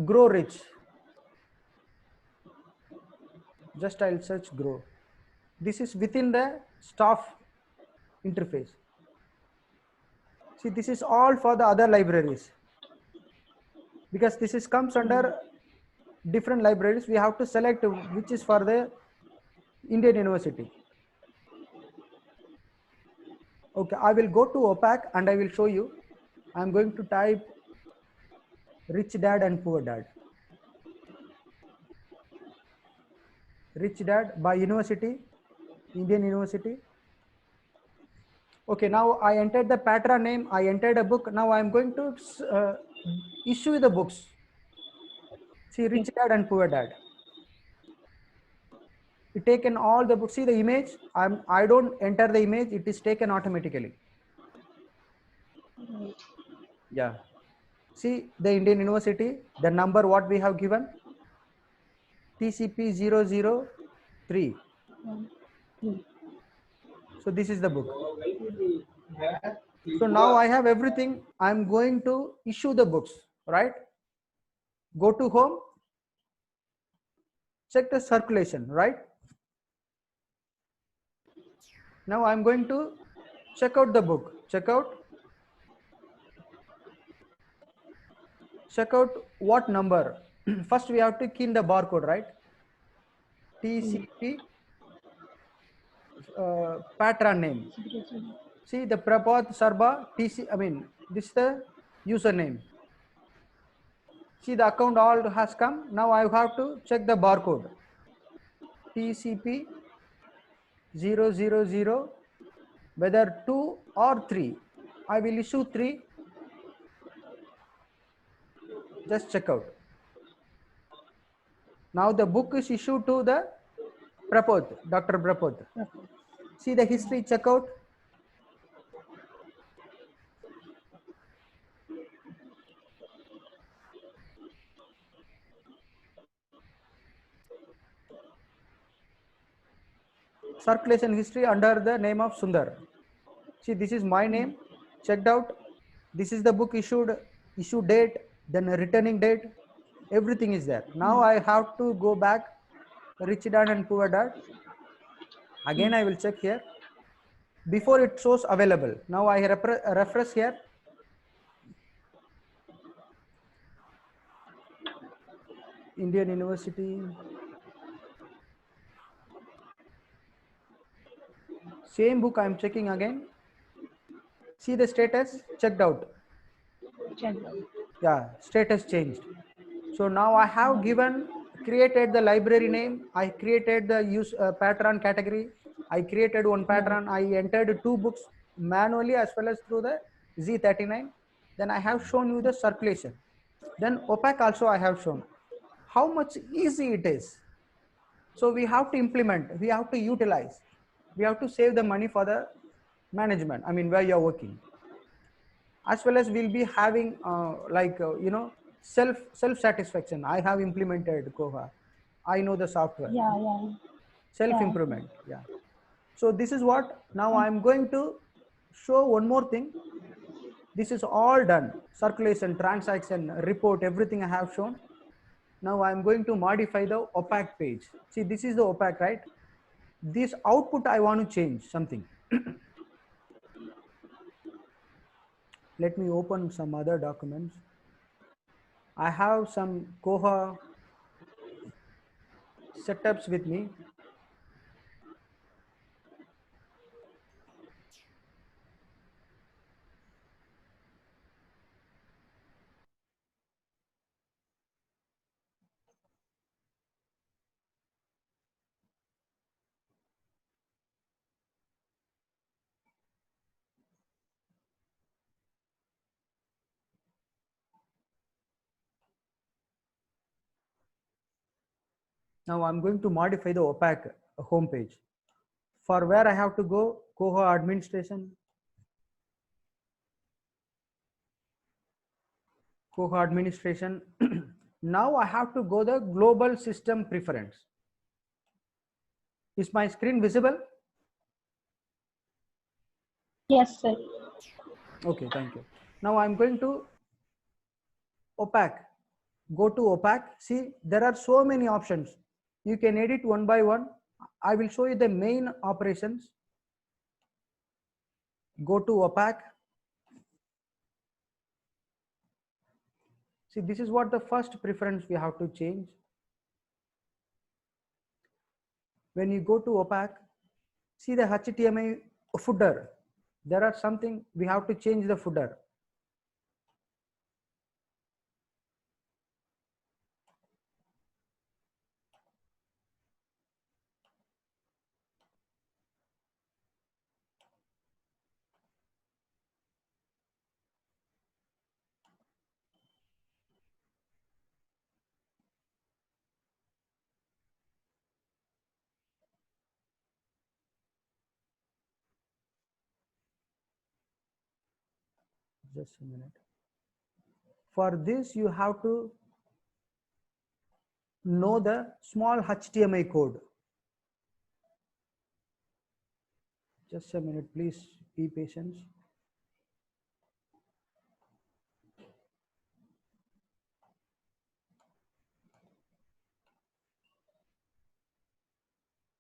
grow rich. Just I'll search grow. This is within the staff interface. See, this is all for the other libraries. Because this is comes under different libraries, we have to select which is for the Indian University. Okay, I will go to OPAC and I will show you. I'm going to type rich dad and poor dad. Rich dad by university, Indian University. Okay, now I entered the patron name, I entered a book. Now I'm going to issue the books. See, rich dad and poor dad. It taken all the books. See the image. I don't enter the image. It is taken automatically. Yeah. See the Indian University. The number what we have given. TCP 003. So this is the book. So now I have everything. I'm going to issue the books. Right. Go to home. Check the circulation. Right. Now I'm going to check out the book. Check out what number. First we have to key in the barcode, right? TCP patron name. See the Prabhat Sarba TC. I mean this is the username. See the account all has come. Now I have to check the barcode. TCP 000, whether 2 or 3. I will issue 3. Just check out. Now the book is issued to the Prapod, Dr. Prapod. See the history, check out. Circulation history under the name of Sundar. See, this is my name, checked out. This is the book issued, issue date, then a returning date. Everything is there. Now I have to go back, rich dad and poor dad. Again, I will check here. Before it shows available. Now I refresh here. Indian University. Same book I am checking again. See the status, checked out. Checked out. Yeah, status changed. So now I have created the library name. I created the use patron category. I created one patron. I entered 2 books manually as well as through the Z39. Then I have shown you the circulation. Then OPAC also I have shown how much easy it is. So we have to implement, we have to utilize, we have to save the money for the management. I mean, where you're working. As well as we'll be having self satisfaction. I have implemented Koha. I know the software. Yeah. Self improvement. Yeah. So this is what now I'm going to show one more thing. This is all done. Circulation, transaction, report, everything I have shown. Now I'm going to modify the OPAC page. See, this is the OPAC, right? This output I want to change something. Let me open some other documents. I have some Koha setups with me. Now I'm going to modify the OPAC homepage. For where I have to go, Koha administration. Koha administration. Now I have to go the global system preference. Is my screen visible? Yes, sir. Okay, thank you. Now I'm going to opaque. Go to opaque. See, there are so many options. You can edit one by one. I will show you the main operations. Go to opaque. See, this is what the first preference we have to change. When you go to opaque, see the HTML footer. There are something we have to change the footer. Just a minute. For this, you have to know the small HTML code. Just a minute, please be patient.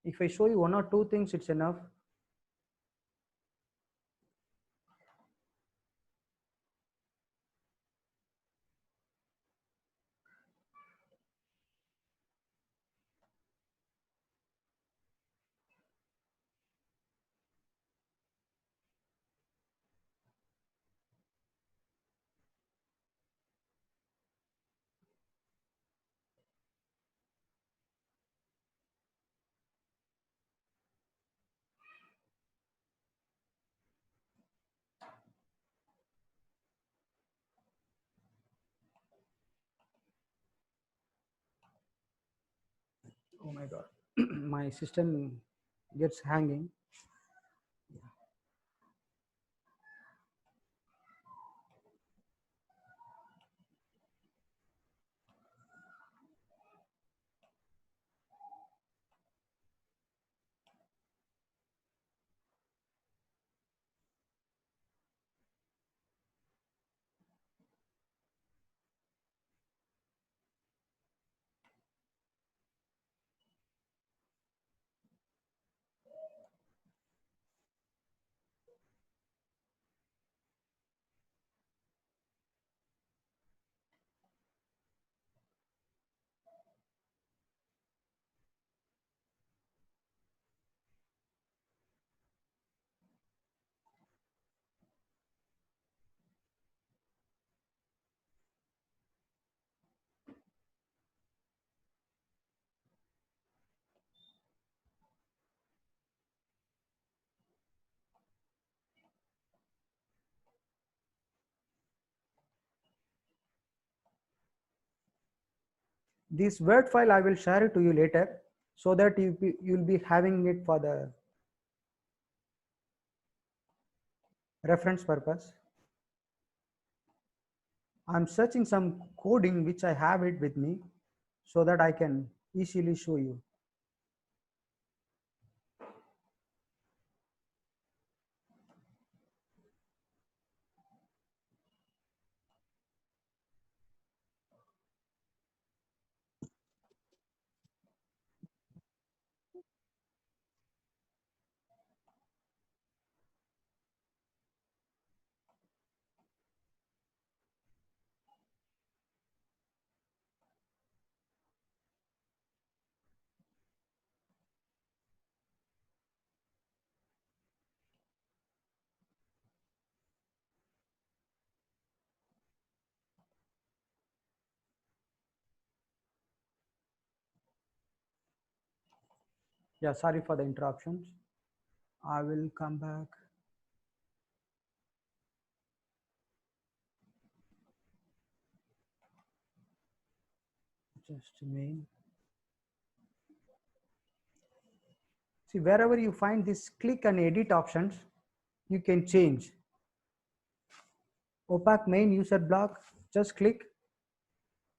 If I show you one or two things, it's enough. Oh my God, my system gets hanging. This Word file, I will share it to you later so that you'll be having it for the reference purpose. I'm searching some coding which I have it with me so that I can easily show you. Yeah, sorry for the interruptions. I will come back. Just a minute. See, wherever you find this click and edit options, you can change. Opaque main user block, just click.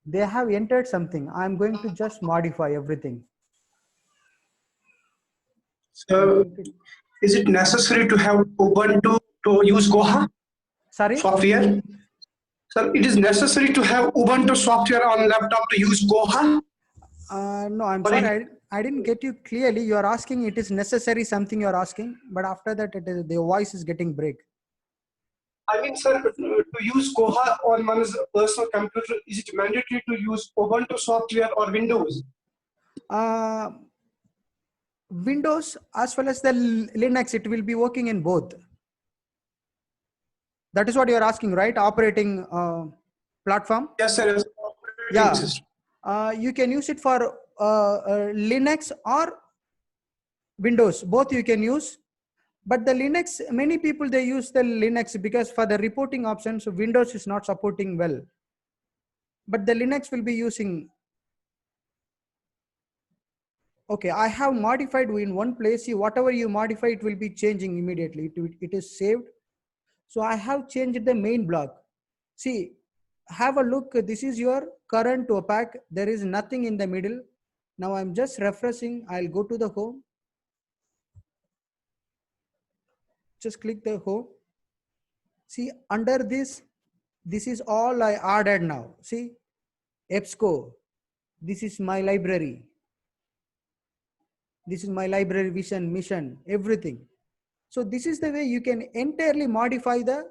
They have entered something. I'm going to just modify everything. So, is it necessary to have Ubuntu to use Koha Sorry? software? Sir, it is necessary to have Ubuntu software on laptop to use Koha? No, I'm Or sorry. I didn't get you clearly. You are asking it is necessary something you are asking, but after that the voice is getting break. I mean, sir, to use Koha on one's personal computer, is it mandatory to use Ubuntu software or Windows? Windows as well as the Linux, it will be working in both. That is what you are asking, right? Operating platform. Yes, sir. Yes. Yeah. You can use it for Linux or Windows. Both you can use. But the Linux, many people they use the Linux because for the reporting options, Windows is not supporting well. But the Linux will be using. Okay, I have modified in one place. See, whatever you modify, it will be changing immediately. It is saved. So I have changed the main block. See, have a look. This is your current opaque. There is nothing in the middle. Now I'm just refreshing. I'll go to the home. Just click the home. See, under this is all I added now. See, EBSCO. This is my library. This is my library vision, mission, everything. So this is the way you can entirely modify the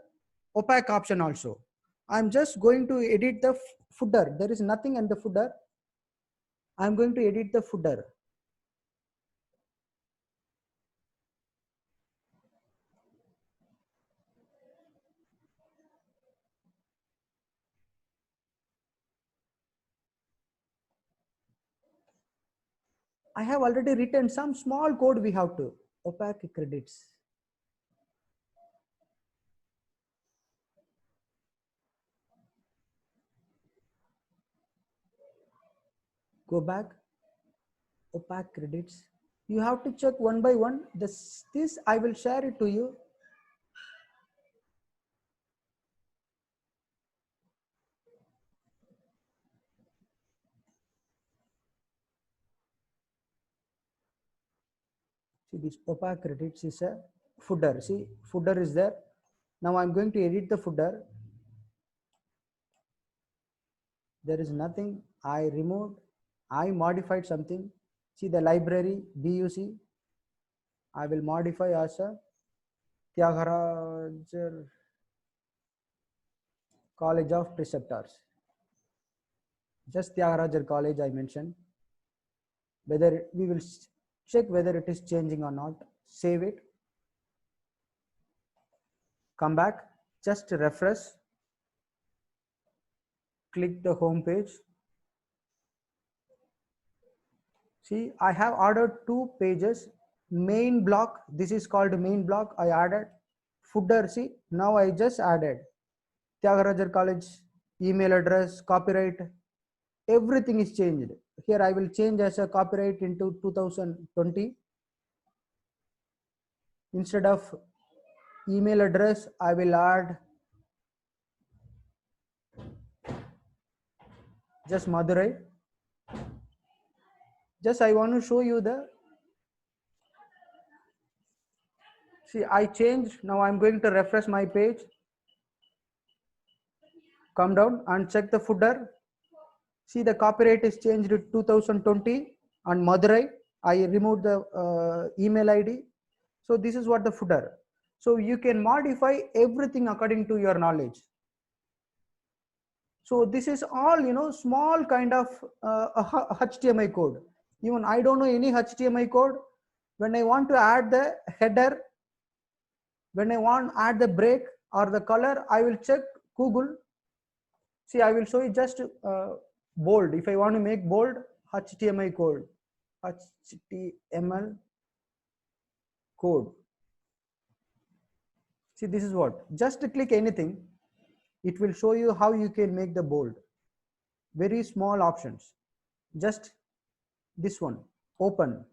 opaque option also. I'm just going to edit the footer. There is nothing in the footer. I'm going to edit the footer. I have already written some small code we have to opaque credits. Go back, opaque credits. You have to check one by one. This I will share it to you. See, this opaque credits is a footer. See, footer is there. Now I'm going to edit the footer. There is nothing. I removed. I modified something. See the library BUC. I will modify as a Tyagarajar College of Preceptors. Just Tyagarajar College I mentioned. Whether we will check whether it is changing or not. Save it. Come back. Just refresh. Click the home page. See, I have ordered 2 pages. Main block. This is called main block. I added footer. See, now I just added Tyagarajar College email address, copyright. Everything is changed. Here I will change as a copyright into 2020. Instead of email address, I will add just Madurai. Just I want to show you the. See, I changed. Now I'm going to refresh my page. Come down and check the footer. See, the copyright is changed to 2020 and Madurai. I removed the email ID. So this is what the footer. So you can modify everything according to your knowledge. So this is all, small kind of HTML code. Even I don't know any HTML code. When I want to add the header, when I want to add the break or the color, I will check Google. See, I will show you just bold. If I want to make bold, HTML code. HTML code. See, this is what. Just click anything. It will show you how you can make the bold. Very small options. Just this one. Open.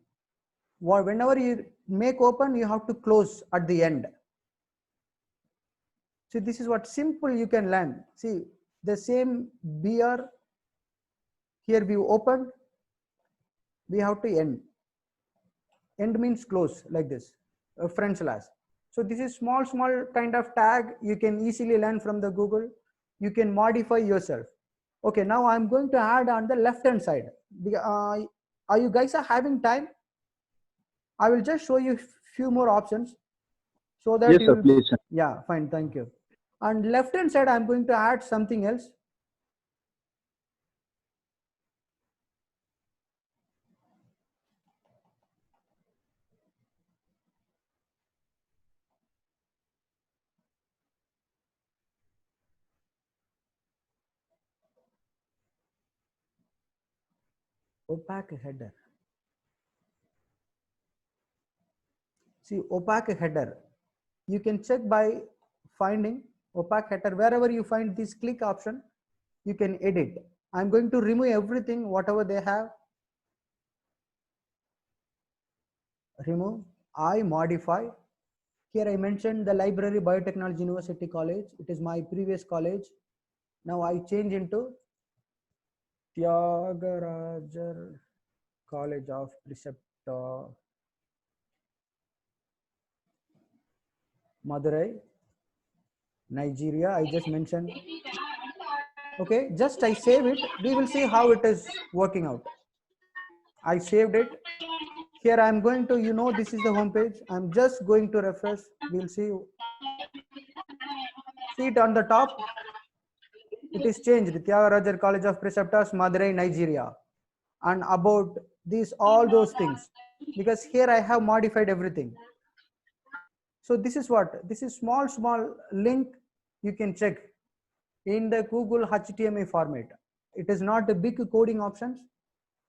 Whenever you make open, you have to close at the end. See, this is what simple you can learn. See, the same BR. Here we open. We have to end. End means close like this. Front slash. So this is small kind of tag. You can easily learn from the Google. You can modify yourself. Okay, now I'm going to add on the left hand side. Are you guys are having time? I will just show you few more options so that Yes, you sir. will, Please, sir. yeah, fine, thank you. And left hand side, I'm going to add something else. Opaque header. See, opaque header. You can check by finding opaque header. Wherever you find this click option, you can edit. I'm going to remove everything, whatever they have. Remove. I modify. Here I mentioned the library Biotechnology University College. It is my previous college. Now I change into Tyagarajar College of Preceptor, Madurai, Nigeria. I just mentioned. Okay, just I save it. We will see how it is working out. I saved it. Here I'm going to, this is the home page. I'm just going to refresh. We'll see. See it on the top. It is changed. Tyagarajar College of Preceptors, Madurai, Nigeria. And about these, all those things. Because here I have modified everything. So this is what? This is small link you can check in the Google HTML format. It is not a big coding options.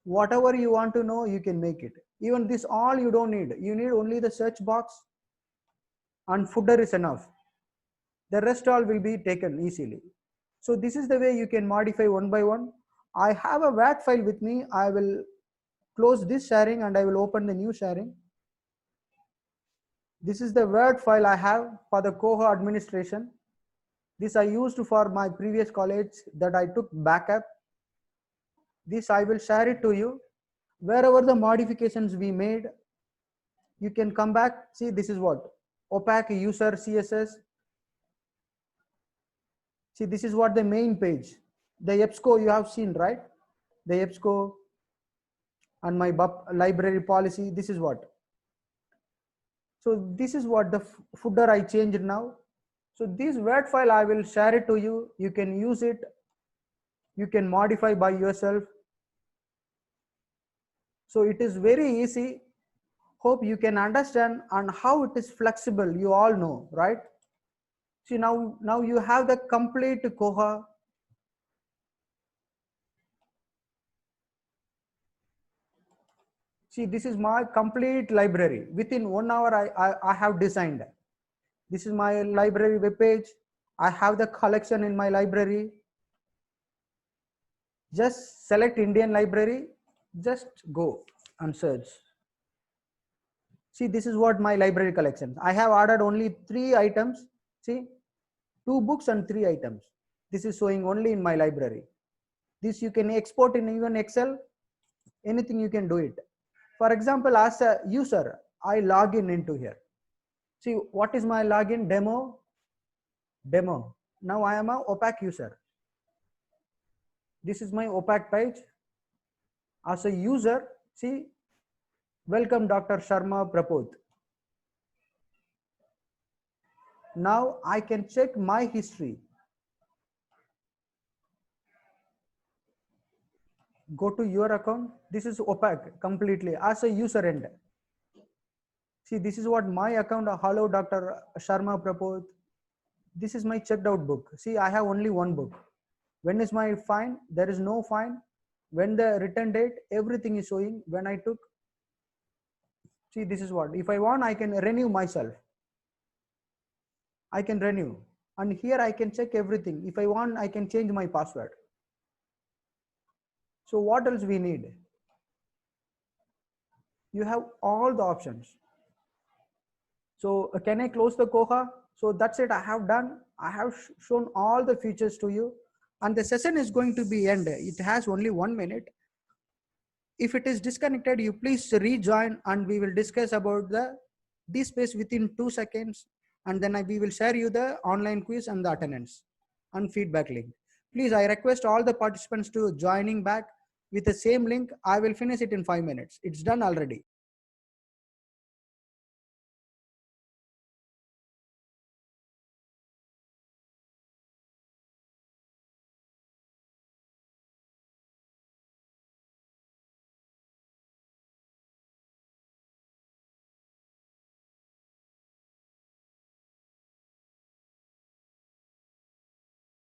Whatever you want to know, you can make it. Even this all you don't need. You need only the search box and footer is enough. The rest all will be taken easily. So this is the way you can modify one by one. I have a WAT file with me. I will close this sharing and I will open the new sharing. This is the Word file I have for the Koha administration. This I used for my previous college that I took backup. This I will share it to you. Wherever the modifications we made, you can come back. See, this is what? Opaque user CSS. See, this is what the main page. The EBSCO you have seen, right? The EBSCO and my library policy. This is what? So this is what the footer I changed now. So this Word file I will share it to you. You can use it. You can modify by yourself. So it is very easy. Hope you can understand and how it is flexible. You all know, right? See, now you have the complete Koha. See, this is my complete library. Within 1 hour, I have designed. This is my library web page. I have the collection in my library. Just select Indian library. Just go and search. See, this is what my library collection. I have ordered only 3 items. See, 2 books and 3 items. This is showing only in my library. This you can export in even Excel. Anything you can do it. For example, as a user, I log in into here. See, what is my login? Demo. Now I am a opaque user. This is my opaque page. As a user, see, welcome Dr. Sharma Prapod. Now I can check my history. Go to your account. This is opaque completely as a user end. See, this is what my account. Hello, Dr. Sharma Prapod. This is my checked out book. See, I have only 1 book. When is my fine? There is no fine. When the return date, everything is showing. When I took, see, this is what. If I want, I can renew myself. I can renew. And here I can check everything. If I want, I can change my password. So what else we need? You have all the options. So can I close the Koha? So that's it. I have done. I have shown all the features to you. And the session is going to be end. It has only 1 minute. If it is disconnected, you please rejoin and we will discuss about the DSpace within 2 seconds. and then we will share you the online quiz and the attendance and feedback link. Please, I request all the participants to joining back with the same link. I will finish it in 5 minutes. It's done already.